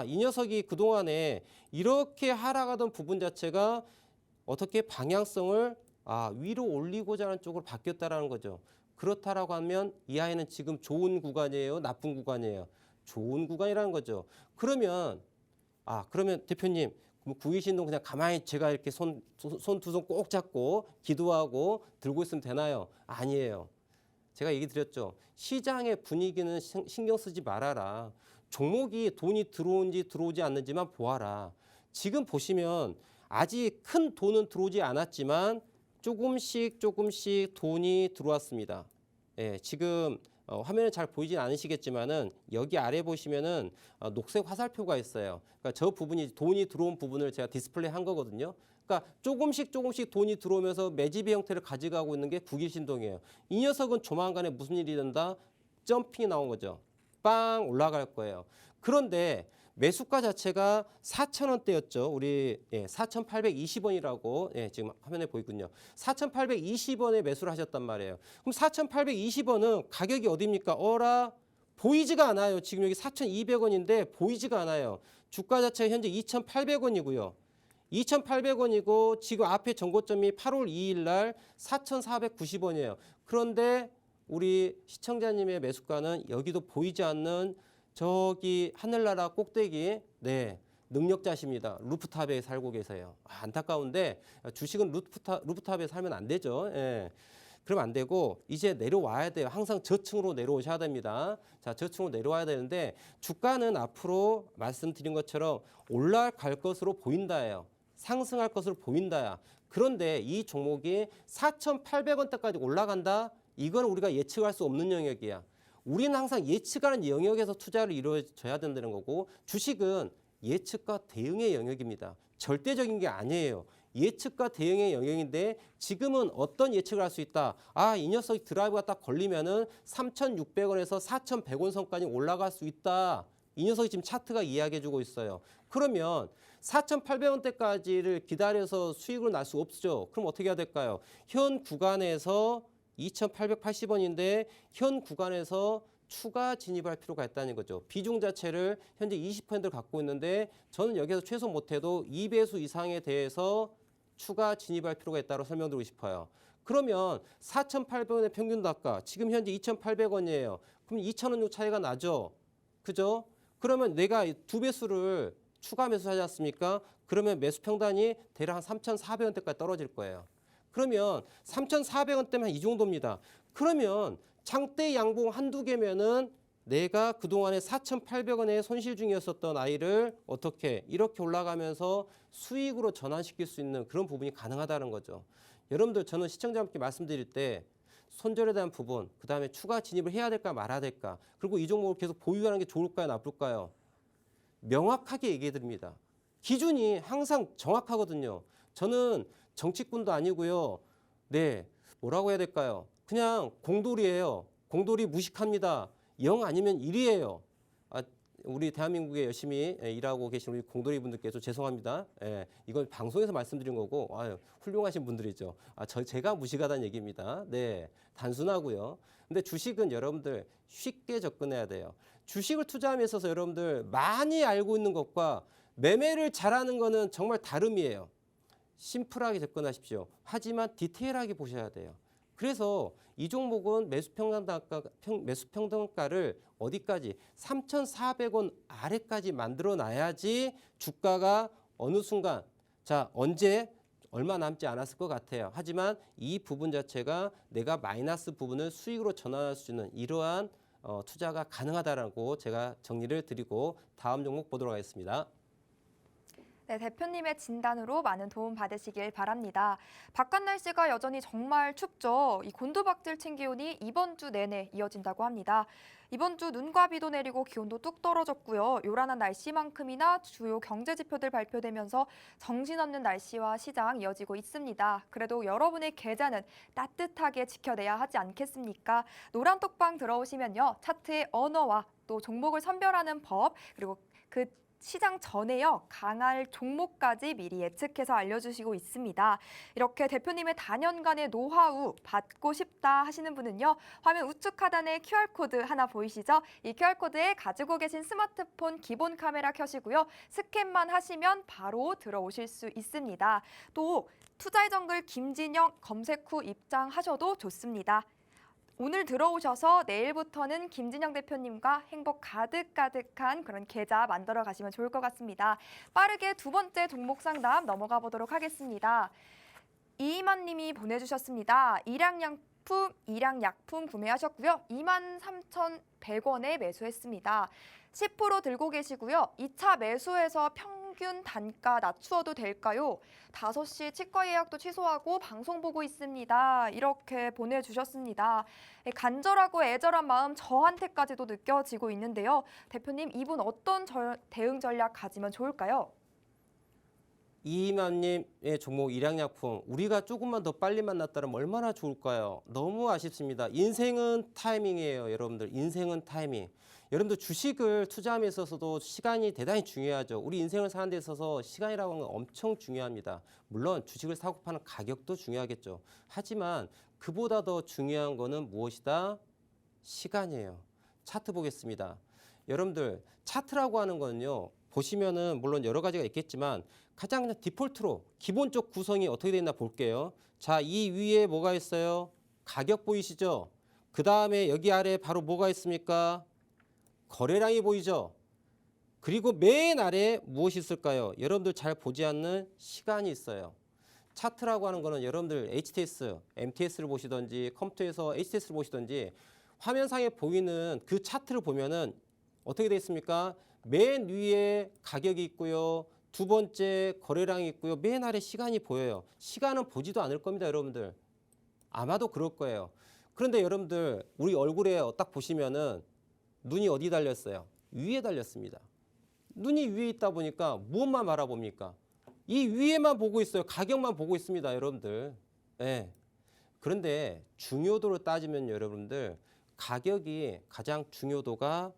이 녀석이 그동안에 이렇게 하락하던 부분 자체가 어떻게 방향성을 위로 올리고자 하는 쪽으로 바뀌었다라는 거죠. 그렇다라고 하면 이 아이는 지금 좋은 구간이에요? 나쁜 구간이에요? 좋은 구간이라는 거죠. 그러면 대표님 9길 신동 그냥 가만히 제가 이렇게 손 두 손 꼭 잡고 기도하고 들고 있으면 되나요? 아니에요. 제가 얘기 드렸죠. 시장의 분위기는 신경 쓰지 말아라. 종목이 돈이 들어오는지 들어오지 않는지만 보아라. 지금 보시면 아직 큰 돈은 들어오지 않았지만 조금씩 돈이 들어왔습니다. 지금 화면에 잘 보이진 않으시겠지만은 여기 아래 보시면은 녹색 화살표가 있어요. 그러니까 저 부분이 돈이 들어온 부분을 제가 디스플레이 한 거거든요. 그러니까 조금씩 돈이 들어오면서 매집의 형태를 가져가고 있는 게 국일신동이에요. 이 녀석은 조만간에 무슨 일이 된다? 점핑이 나온 거죠. 빵 올라갈 거예요. 그런데 매수가 자체가 4,000원대였죠. 우리 4,820원이라고 지금 화면에 보이군요. 4,820원에 매수를 하셨단 말이에요. 그럼 4,820원은 가격이 어디입니까? 어라? 보이지가 않아요. 지금 여기 4,200원인데 보이지가 않아요. 주가 자체가 현재 2,800원이고요. 2,800원이고 지금 앞에 정고점이 8월 2일 날 4,490원이에요. 그런데 우리 시청자님의 매수가는 여기도 보이지 않는 저기 하늘나라 꼭대기 능력자십니다. 루프탑에 살고 계세요. 안타까운데 주식은 루프탑에 살면 안 되죠. 그러면 안 되고 이제 내려와야 돼요. 항상 저층으로 내려오셔야 됩니다. 자, 저층으로 내려와야 되는데 주가는 앞으로 말씀드린 것처럼 올라갈 것으로 보인다예요. 상승할 것으로 보인다야. 그런데 이 종목이 4,800원대까지 올라간다? 이건 우리가 예측할 수 없는 영역이야. 우리는 항상 예측하는 영역에서 투자를 이루어져야 된다는 거고 주식은 예측과 대응의 영역입니다. 절대적인 게 아니에요. 예측과 대응의 영역인데 지금은 어떤 예측을 할 수 있다. 이 녀석이 드라이브가 딱 걸리면은 3,600원에서 4,100원 선까지 올라갈 수 있다. 이 녀석이 지금 차트가 이야기해주고 있어요. 그러면 4,800원대까지를 기다려서 수익을 날 수 없죠. 그럼 어떻게 해야 될까요? 현 구간에서 2,880원인데 현 구간에서 추가 진입할 필요가 있다는 거죠. 비중 자체를 현재 20%를 갖고 있는데 저는 여기서 최소 못해도 2배수 이상에 대해서 추가 진입할 필요가 있다고 설명드리고 싶어요. 그러면 4,800원의 평균 단가 지금 현재 2,800원이에요. 그럼 2,000원 정도 차이가 나죠. 그죠? 그러면 내가 두 배수를 추가 매수하지 않습니까? 그러면 매수 평단이 대략 한 3,400원대까지 떨어질 거예요. 그러면 3,400원대면 이 정도입니다. 그러면 장대 양봉 한두 개면은 내가 그동안에 4,800원에 손실 중이었었던 아이를 어떻게 이렇게 올라가면서 수익으로 전환시킬 수 있는 그런 부분이 가능하다는 거죠. 여러분들 저는 시청자분께 말씀드릴 때 손절에 대한 부분, 그 다음에 추가 진입을 해야 될까 말아야 될까, 그리고 이 종목을 계속 보유하는 게 좋을까요 나쁠까요? 명확하게 얘기해 드립니다. 기준이 항상 정확하거든요. 저는 정치꾼도 아니고요. 뭐라고 해야 될까요? 그냥 공돌이에요. 공돌이 무식합니다. 0 아니면 1이에요. 우리 대한민국에 열심히 일하고 계신 우리 공돌이 분들께서 죄송합니다. 이건 방송에서 말씀드린 거고 훌륭하신 분들이죠. 제가 무식하다는 얘기입니다. 단순하고요. 근데 주식은 여러분들 쉽게 접근해야 돼요. 주식을 투자함에 있어서 여러분들 많이 알고 있는 것과 매매를 잘하는 거는 정말 다름이에요. 심플하게 접근하십시오. 하지만 디테일하게 보셔야 돼요. 그래서 이 종목은 매수평단가를 어디까지 3,400원 아래까지 만들어 놔야지 주가가 어느 순간 언제 얼마 남지 않았을 것 같아요. 하지만 이 부분 자체가 내가 마이너스 부분을 수익으로 전환할 수 있는 이러한 투자가 가능하다라고 제가 정리를 드리고 다음 종목 보도록 하겠습니다. 네, 대표님의 진단으로 많은 도움 받으시길 바랍니다. 바깥 날씨가 여전히 정말 춥죠. 이 곤두박질 기온이 이번 주 내내 이어진다고 합니다. 이번 주 눈과 비도 내리고 기온도 뚝 떨어졌고요. 요란한 날씨만큼이나 주요 경제 지표들 발표되면서 정신없는 날씨와 시장 이어지고 있습니다. 그래도 여러분의 계좌는 따뜻하게 지켜내야 하지 않겠습니까? 노란톡방 들어오시면요. 차트의 언어와 또 종목을 선별하는 법 그리고 그 시장 전에요. 강할 종목까지 미리 예측해서 알려주시고 있습니다. 이렇게 대표님의 다년간의 노하우 받고 싶다 하시는 분은요. 화면 우측 하단에 QR코드 하나 보이시죠? 이 QR코드에 가지고 계신 스마트폰 기본 카메라 켜시고요. 스캔만 하시면 바로 들어오실 수 있습니다. 또 투자의 정글 김진영 검색 후 입장하셔도 좋습니다. 오늘 들어오셔서 내일부터는 김진영 대표님과 행복 가득가득한 그런 계좌 만들어 가시면 좋을 것 같습니다. 빠르게 두 번째 종목 상담 넘어가 보도록 하겠습니다. 이희만 님이 보내주셨습니다. 일양약품 구매하셨고요. 23,100원에 매수했습니다. 10% 들고 계시고요. 2차 매수해서 평균 단가 낮추어도 될까요? 5시 치과 예약도 취소하고 방송 보고 있습니다. 이렇게 보내주셨습니다. 간절하고 애절한 마음 저한테까지도 느껴지고 있는데요. 대표님, 이분 어떤 대응 전략 가지면 좋을까요? 이희만님의 종목 일양약품 우리가 조금만 더 빨리 만났다면 얼마나 좋을까요? 너무 아쉽습니다. 인생은 타이밍이에요, 여러분들. 인생은 타이밍. 여러분들 주식을 투자함에 있어서도 시간이 대단히 중요하죠. 우리 인생을 사는 데 있어서 시간이라고 하는 건 엄청 중요합니다. 물론 주식을 사고 파는 가격도 중요하겠죠. 하지만 그보다 더 중요한 거는 무엇이다? 시간이에요. 차트 보겠습니다. 여러분들 차트라고 하는 거는요. 보시면은 물론 여러 가지가 있겠지만 가장 그냥 디폴트로 기본적 구성이 어떻게 되어 있나 볼게요. 자, 이 위에 뭐가 있어요? 가격 보이시죠? 그 다음에 여기 아래에 바로 뭐가 있습니까? 거래량이 보이죠? 그리고 맨 아래에 무엇이 있을까요? 여러분들 잘 보지 않는 시간이 있어요. 차트라고 하는 거는 여러분들 HTS, MTS를 보시든지 컴퓨터에서 HTS를 보시든지 화면상에 보이는 그 차트를 보면은 어떻게 되어 있습니까? 맨 위에 가격이 있고요. 두 번째 거래량이 있고요. 맨 아래 시간이 보여요. 시간은 보지도 않을 겁니다, 여러분들. 아마도 그럴 거예요. 그런데 여러분들 우리 얼굴에 딱 보시면은 눈이 어디 달렸어요? 위에 달렸습니다. 눈이 위에 있다 보니까 무엇만 바라봅니까? 이 위에만 보고 있어요. 가격만 보고 있습니다, 여러분들. 네. 그런데 중요도를 따지면 여러분들 가격이 가장 중요도가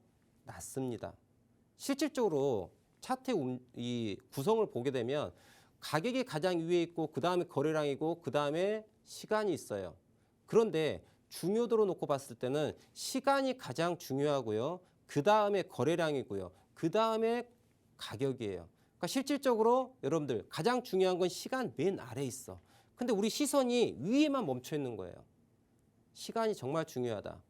낮습니다. 실질적으로 차트의 이 구성을 보게 되면 가격이 가장 위에 있고 그 다음에 거래량이고 그 다음에 시간이 있어요. 그런데 중요도로 놓고 봤을 때는 시간이 가장 중요하고요. 그 다음에 거래량이고요. 그 다음에 가격이에요. 그러니까 실질적으로 여러분들 가장 중요한 건 시간 맨 아래에 있어. 근데 우리 시선이 위에만 멈춰 있는 거예요. 시간이 정말 중요하다.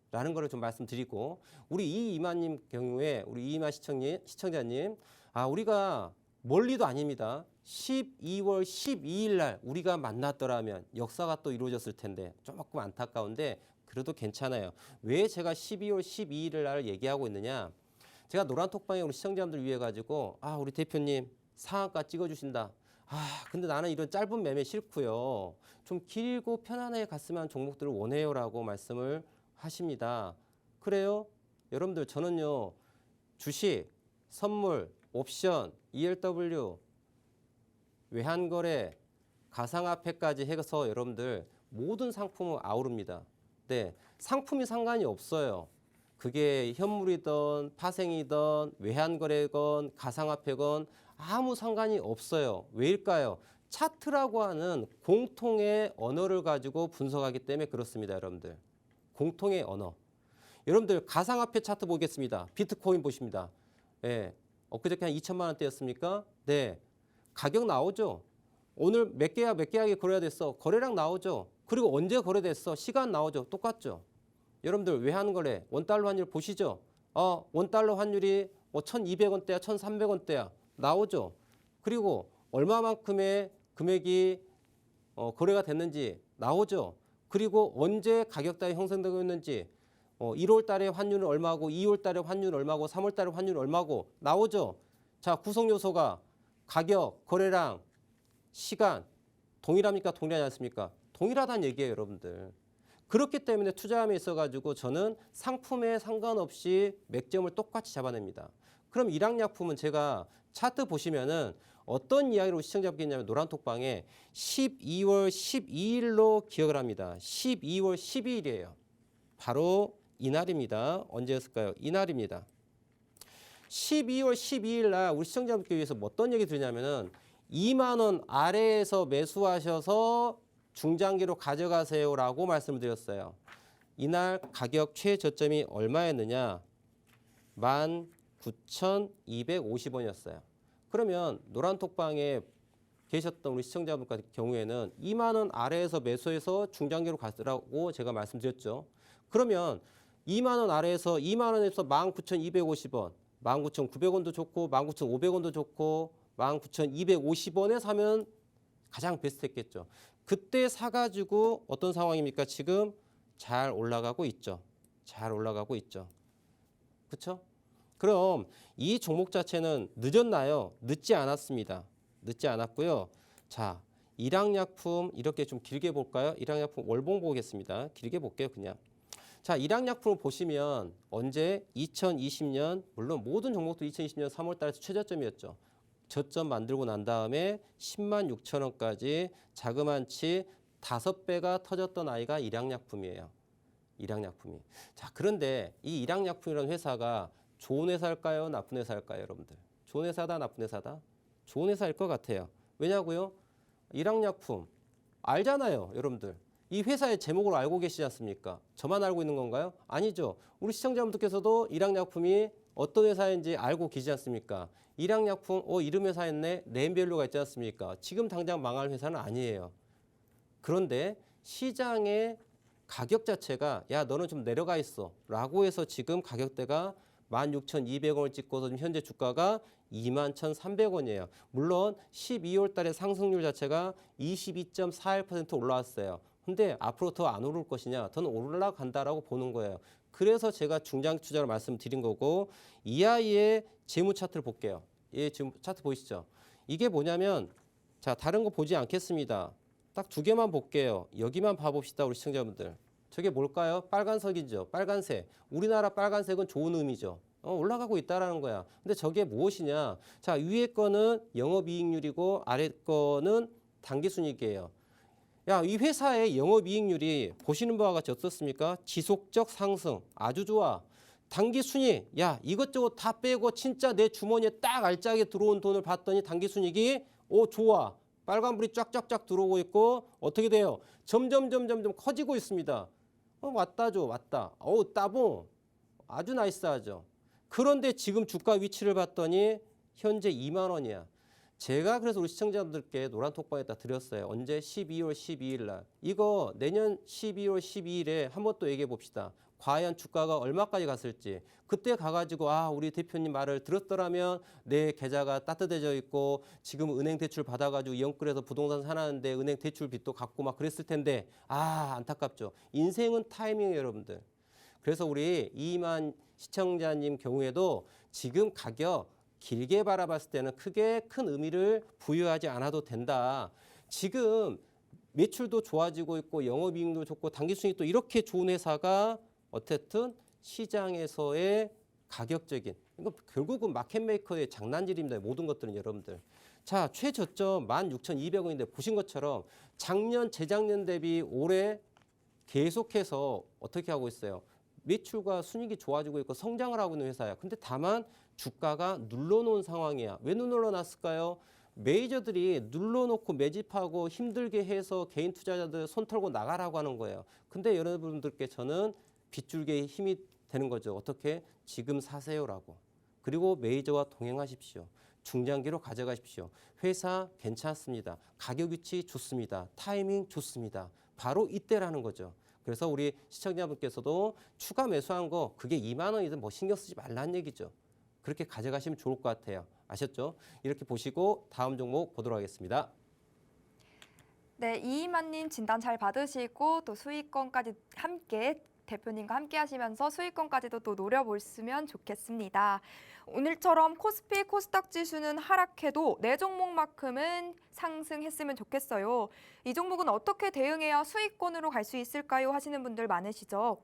라는 거를 좀 말씀드리고 우리 이희만님 경우에 우리 이희만 시청자님 우리가 멀리도 아닙니다. 12월 12일 날 우리가 만났더라면 역사가 또 이루어졌을 텐데 조금 안타까운데 그래도 괜찮아요. 왜 제가 12월 12일 날 얘기하고 있느냐? 제가 노란톡방에 우리 시청자분들 위해 가지고 우리 대표님 상한가 찍어주신다. 근데 나는 이런 짧은 매매 싫고요. 좀 길고 편안하게 갔으면 하는 종목들을 원해요라고 말씀을 하십니다. 그래요? 여러분들 저는요. 주식, 선물, 옵션, ELW, 외환거래, 가상화폐까지 해서 여러분들 모든 상품을 아우릅니다. 네, 상품이 상관이 없어요. 그게 현물이든 파생이든 외환거래건 가상화폐건 아무 상관이 없어요. 왜일까요? 차트라고 하는 공통의 언어를 가지고 분석하기 때문에 그렇습니다, 여러분들. 공통의 언어. 여러분들 가상화폐 차트 보겠습니다. 비트코인 보십니다. 예, 엊그저께 한 2천만 원대였습니까? 네, 가격 나오죠. 오늘 몇 계약이 거래가 됐어. 거래량 나오죠. 그리고 언제 거래됐어. 시간 나오죠. 똑같죠. 여러분들 외환거래 원달러 환율 보시죠. 원달러 환율이 1,200원대야 1,300원대야 나오죠. 그리고 얼마만큼의 금액이 거래가 됐는지 나오죠. 그리고 언제 가격 따위 형성되고 있는지 1월 달에 환율은 얼마고 2월 달에 환율은 얼마고 3월 달에 환율은 얼마고 나오죠. 자, 구성 요소가 가격, 거래량, 시간 동일합니까? 동일하지 않습니까? 동일하다는 얘기예요, 여러분들. 그렇기 때문에 투자함에 있어가지고 저는 상품에 상관없이 맥점을 똑같이 잡아냅니다. 그럼 일양약품은 제가 차트 보시면은 어떤 이야기로 시청자분께 했냐면 노란톡방에 12월 12일로 기억을 합니다. 12월 12일이에요. 바로 이날입니다. 언제였을까요? 이날입니다. 12월 12일 날 우리 시청자분께 위해서 어떤 얘기 드리냐면은 2만 원 아래에서 매수하셔서 중장기로 가져가세요라고 말씀을 드렸어요. 이날 가격 최저점이 얼마였느냐? 19,250원이었어요. 그러면 노란톡방에 계셨던 우리 시청자분 같은 경우에는 2만 원 아래에서 매수해서 중장기로 가더라고 제가 말씀드렸죠. 그러면 2만 원 아래에서 2만 원에서 19,250원, 19,900원도 좋고 19,500원도 좋고 19,250원에 사면 가장 베스트했겠죠. 그때 사가지고 어떤 상황입니까? 지금 잘 올라가고 있죠. 잘 올라가고 있죠. 그렇죠? 그럼 이 종목 자체는 늦었나요? 늦지 않았습니다. 늦지 않았고요. 자, 일양약품 이렇게 좀 길게 볼까요? 일양약품 월봉 보겠습니다. 길게 볼게요, 그냥. 자, 일양약품을 보시면 언제? 2020년, 물론 모든 종목도 2020년 3월 달에서 최저점이었죠. 저점 만들고 난 다음에 10만 6천 원까지 자그만치 5배가 터졌던 아이가 일양약품이에요. 일양약품이. 자, 그런데 이 일양약품이라는 회사가 좋은 회사일까요? 나쁜 회사일까요, 여러분들? 좋은 회사다, 나쁜 회사다? 좋은 회사일 것 같아요. 왜냐고요? 일양약품 알잖아요, 여러분들. 이 회사의 제목을 알고 계시지 않습니까? 저만 알고 있는 건가요? 아니죠. 우리 시청자분들께서도 일양약품이 어떤 회사인지 알고 계시지 않습니까? 일양약품, 이름 회사였네. 네임밸류가 있지 않습니까? 지금 당장 망할 회사는 아니에요. 그런데 시장의 가격 자체가 야, 너는 좀 내려가 있어 라고 해서 지금 가격대가 16,200원을 찍고서 지금 현재 주가가 21,300원이에요. 물론 12월 달에 상승률 자체가 22.41% 올라왔어요. 근데 앞으로 더 안 오를 것이냐? 더는 올라간다라고 보는 거예요. 그래서 제가 중장기 투자를 말씀드린 거고 이 아이의 재무 차트를 볼게요. 예, 지금 차트 보이시죠? 이게 뭐냐면 자, 다른 거 보지 않겠습니다. 딱 두 개만 볼게요. 여기만 봐봅시다, 우리 시청자분들. 저게 뭘까요? 빨간색이죠. 빨간색. 우리나라 빨간색은 좋은 의미죠. 올라가고 있다라는 거야. 근데 저게 무엇이냐? 자, 위에 거는 영업이익률이고 아래 거는 당기순이익이에요. 야, 이 회사의 영업이익률이 보시는 바와 같이 어떻습니까? 지속적 상승. 아주 좋아. 당기순이익. 야, 이것저것 다 빼고 진짜 내 주머니에 딱 알짜게 들어온 돈을 봤더니 당기순이익이 좋아. 빨간불이 쫙쫙쫙 들어오고 있고 어떻게 돼요? 점점 커지고 있습니다. 왔다죠, 왔다. 따봉. 아주 나이스하죠. 그런데 지금 주가 위치를 봤더니 현재 2만 원이야. 제가 그래서 우리 시청자분들께 노란톡방에다 드렸어요. 언제? 12월 12일 날. 이거 내년 12월 12일에 한번 또 얘기해 봅시다. 과연 주가가 얼마까지 갔을지. 그때 가가지고 우리 대표님 말을 들었더라면 내 계좌가 따뜻해져 있고 지금 은행 대출 받아가지고 영끌해서 부동산 사놨는데 은행 대출 빚도 갚고 막 그랬을 텐데 안타깝죠. 인생은 타이밍이에요, 여러분들. 그래서 우리 이만 시청자님 경우에도 지금 가격 길게 바라봤을 때는 크게 큰 의미를 부여하지 않아도 된다. 지금 매출도 좋아지고 있고 영업이익도 좋고 당기순이익도 이렇게 좋은 회사가 어쨌든 시장에서의 가격적인 이거 결국은 마켓메이커의 장난질입니다. 모든 것들은 여러분들. 자, 최저점 16,200원인데 보신 것처럼 작년, 재작년 대비 올해 계속해서 어떻게 하고 있어요? 매출과 순이익이 좋아지고 있고 성장을 하고 있는 회사야. 근데 다만 주가가 눌러놓은 상황이야. 왜 눌러놨을까요? 메이저들이 눌러놓고 매집하고 힘들게 해서 개인 투자자들 손 털고 나가라고 하는 거예요. 근데 여러분들께 저는 빗줄기의 힘이 되는 거죠. 어떻게? 지금 사세요라고. 그리고 메이저와 동행하십시오. 중장기로 가져가십시오. 회사 괜찮습니다. 가격 위치 좋습니다. 타이밍 좋습니다. 바로 이때라는 거죠. 그래서 우리 시청자분께서도 추가 매수한 거 그게 2만 원이든 뭐 신경 쓰지 말라는 얘기죠. 그렇게 가져가시면 좋을 것 같아요. 아셨죠? 이렇게 보시고 다음 종목 보도록 하겠습니다. 네, 이희만님 진단 잘 받으시고 또 수익권까지 함께 대표님과 함께 하시면서 수익권까지도 또 노려보시면 좋겠습니다. 오늘처럼 코스피, 코스닥 지수는 하락해도 네 종목만큼은 상승했으면 좋겠어요. 이 종목은 어떻게 대응해야 수익권으로 갈 수 있을까요? 하시는 분들 많으시죠?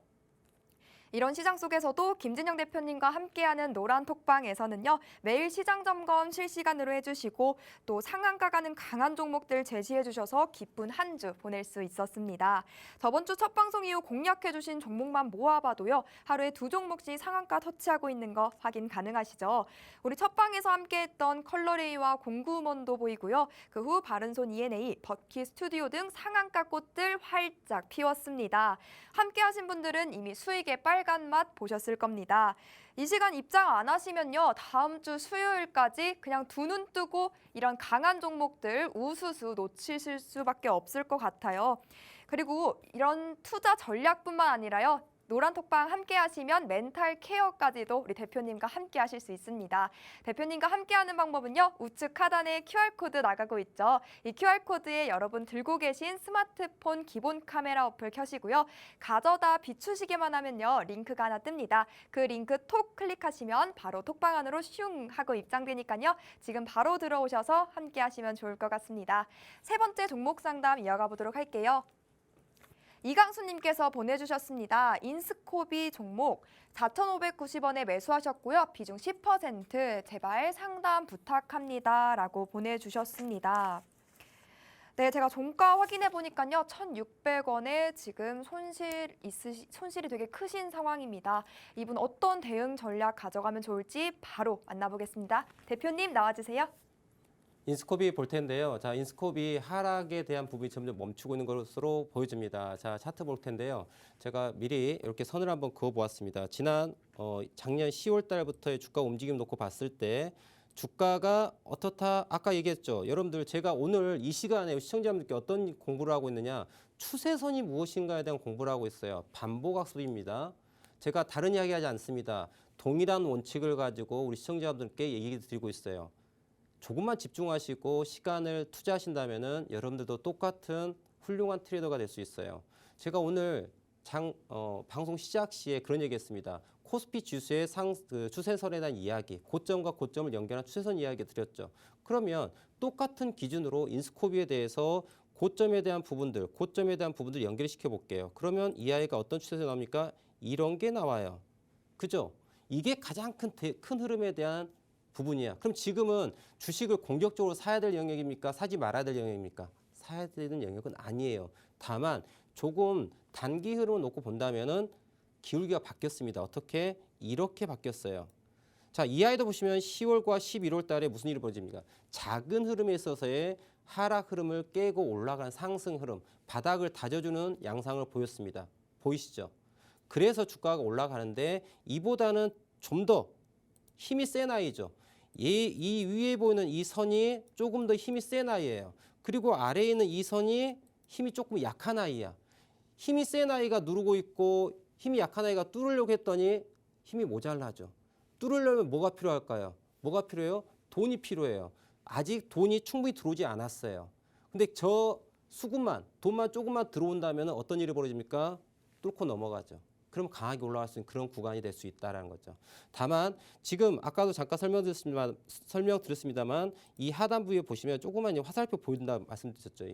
이런 시장 속에서도 김진영 대표님과 함께하는 노란톡방에서는요. 매일 시장 점검 실시간으로 해주시고 또 상한가 가는 강한 종목들 제시해 주셔서 기쁜 한 주 보낼 수 있었습니다. 저번 주 첫 방송 이후 공략해 주신 종목만 모아봐도요. 하루에 2종목씩 상한가 터치하고 있는 거 확인 가능하시죠? 우리 첫 방에서 함께했던 컬러레이와 공구먼도 보이고요. 그 후 바른손 ENA, 버키 스튜디오 등 상한가 꽃들 활짝 피웠습니다. 함께하신 분들은 이미 수익의 빨간 맛 보셨을 겁니다. 이 시간 입장 안 하시면요. 다음 주 수요일까지 그냥 두 눈 뜨고 이런 강한 종목들 우수수 놓치실 수밖에 없을 것 같아요. 그리고 이런 투자 전략뿐만 아니라요. 노란톡방 함께 하시면 멘탈 케어까지도 우리 대표님과 함께 하실 수 있습니다. 대표님과 함께 하는 방법은요. 우측 하단에 QR코드 나가고 있죠. 이 QR코드에 여러분 들고 계신 스마트폰 기본 카메라 어플 켜시고요. 가져다 비추시기만 하면요. 링크가 하나 뜹니다. 그 링크 톡 클릭하시면 바로 톡방 안으로 슝 하고 입장되니까요. 지금 바로 들어오셔서 함께 하시면 좋을 것 같습니다. 세 번째 종목 상담 이어가 보도록 할게요. 이강수님께서 보내주셨습니다. 인스코비 종목 4,590원에 매수하셨고요. 비중 10% 제발 상담 부탁합니다. 라고 보내주셨습니다. 네, 제가 종가 확인해 보니까요. 1,600원에 지금 손실이 되게 크신 상황입니다. 이분 어떤 대응 전략 가져가면 좋을지 바로 만나보겠습니다. 대표님 나와주세요. 인스코비 볼 텐데요. 자, 인스코비 하락에 대한 부분이 점점 멈추고 있는 것으로 보여집니다. 자, 차트 볼 텐데요. 제가 미리 이렇게 선을 한번 그어 보았습니다. 작년 10월 달부터의 주가 움직임 놓고 봤을 때 주가가 어떻다 아까 얘기했죠. 여러분들 제가 오늘 이 시간에 시청자분들께 어떤 공부를 하고 있느냐. 추세선이 무엇인가에 대한 공부를 하고 있어요. 반복학습입니다. 제가 다른 이야기 하지 않습니다. 동일한 원칙을 가지고 우리 시청자분들께 얘기 드리고 있어요. 조금만 집중하시고 시간을 투자하신다면은 여러분들도 똑같은 훌륭한 트레이더가 될 수 있어요. 제가 오늘 방송 시작 시에 그런 얘기했습니다. 코스피 지수의 추세선에 대한 이야기, 고점과 고점을 연결한 추세선 이야기 드렸죠. 그러면 똑같은 기준으로 인스코비에 대해서 고점에 대한 부분들 연결시켜 볼게요. 그러면 이 아이가 어떤 추세선이 나옵니까? 이런 게 나와요. 그죠? 이게 가장 큰 흐름에 대한 부분이야. 그럼 지금은 주식을 공격적으로 사야 될 영역입니까? 사지 말아야 될 영역입니까? 사야 되는 영역은 아니에요. 다만 조금 단기 흐름을 놓고 본다면은 기울기가 바뀌었습니다. 어떻게? 이렇게 바뀌었어요. 자, 이 아이도 보시면 10월과 11월 달에 무슨 일이 벌어집니까? 작은 흐름에 있어서의 하락 흐름을 깨고 올라간 상승 흐름, 바닥을 다져주는 양상을 보였습니다. 보이시죠? 그래서 주가가 올라가는데 이보다는 좀 더 힘이 센 아이죠. 이 위에 보이는 이 선이 조금 더 힘이 센 아이예요. 그리고 아래에 있는 이 선이 힘이 조금 약한 아이야. 힘이 센 아이가 누르고 있고 힘이 약한 아이가 뚫으려고 했더니 힘이 모자라죠. 뚫으려면 뭐가 필요할까요? 뭐가 필요해요? 돈이 필요해요. 아직 돈이 충분히 들어오지 않았어요. 근데 저 돈만 조금만 들어온다면 어떤 일이 벌어집니까? 뚫고 넘어가죠. 그럼 강하게 올라갈 수 있는 그런 구간이 될 수 있다는 거죠. 다만 지금 아까도 잠깐 설명드렸습니다만 이 하단 부위에 보시면 조그만 화살표 보인다 말씀드렸죠.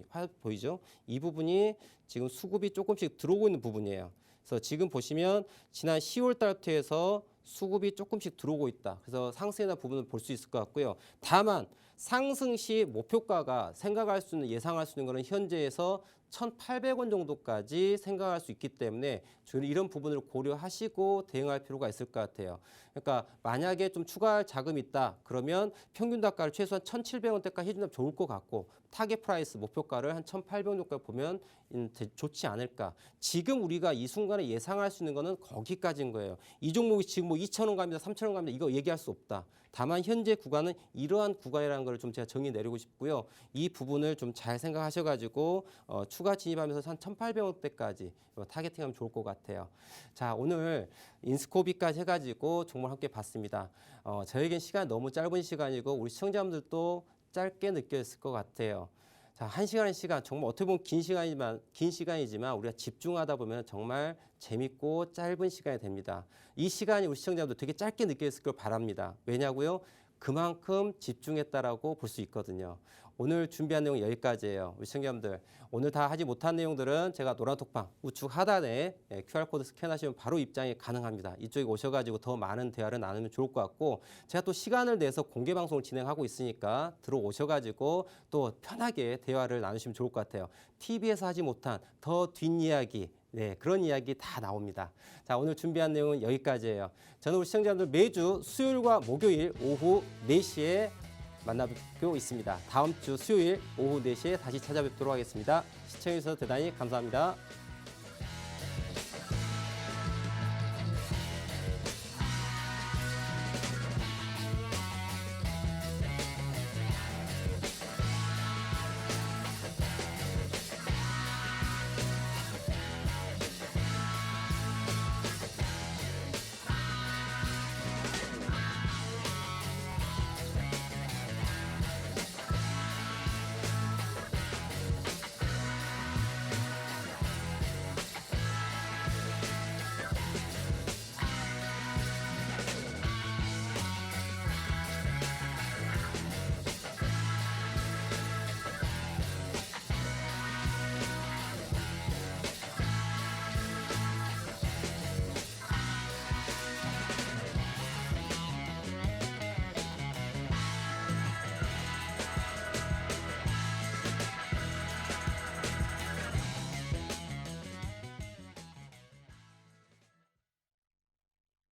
보이죠? 이 부분이 지금 수급이 조금씩 들어오고 있는 부분이에요. 그래서 지금 보시면 지난 10월 달부터 해서 수급이 조금씩 들어오고 있다. 그래서 상승에 대한 부분을 볼 수 있을 것 같고요. 다만 상승 시 목표가가 예상할 수 있는 것은 현재에서 1,800원 정도까지 생각할 수 있기 때문에 저는 이런 부분을 고려하시고 대응할 필요가 있을 것 같아요. 그러니까 만약에 좀 추가할 자금이 있다. 그러면 평균 단가를 최소한 1,700원대까지 해준다면 좋을 것 같고 타겟 프라이스 목표가를 한 1,800원 정도까지 보면 좋지 않을까. 지금 우리가 이 순간에 예상할 수 있는 거는 거기까지인 거예요. 이 종목이 지금 뭐 2,000원 갑니다. 3,000원 갑니다. 이거 얘기할 수 없다. 다만 현재 구간은 이러한 구간이라는 걸 좀 제가 정의 내리고 싶고요. 이 부분을 좀 잘 생각하셔가지고 추가 진입하면서 한 1,800원대까지 타겟팅하면 좋을 것 같아요. 자, 오늘 인스코비까지 해가지고 정말 함께 봤습니다. 저에겐 시간이 너무 짧은 시간이고 우리 시청자분들도 짧게 느꼈을 것 같아요. 자, 1시간의 시간 정말 어떻게 보면 긴 시간이지만 우리가 집중하다 보면 정말 재밌고 짧은 시간이 됩니다. 이 시간이 우리 시청자분들 되게 짧게 느꼈을 걸 바랍니다. 왜냐고요? 그만큼 집중했다라고 볼 수 있거든요. 오늘 준비한 내용은 여기까지예요. 우리 시청자분들 오늘 다 하지 못한 내용들은 제가 노란톡방 우측 하단에 QR코드 스캔하시면 바로 입장이 가능합니다. 이쪽에 오셔가지고 더 많은 대화를 나누면 좋을 것 같고 제가 또 시간을 내서 공개 방송을 진행하고 있으니까 들어오셔가지고 또 편하게 대화를 나누시면 좋을 것 같아요. TV에서 하지 못한 더 뒷이야기 그런 이야기 다 나옵니다. 자, 오늘 준비한 내용은 여기까지예요. 저는 우리 시청자분들 매주 수요일과 목요일 오후 4시에 만나뵙고 있습니다. 다음 주 수요일 오후 4시에 다시 찾아뵙도록 하겠습니다. 시청해주셔서 대단히 감사합니다.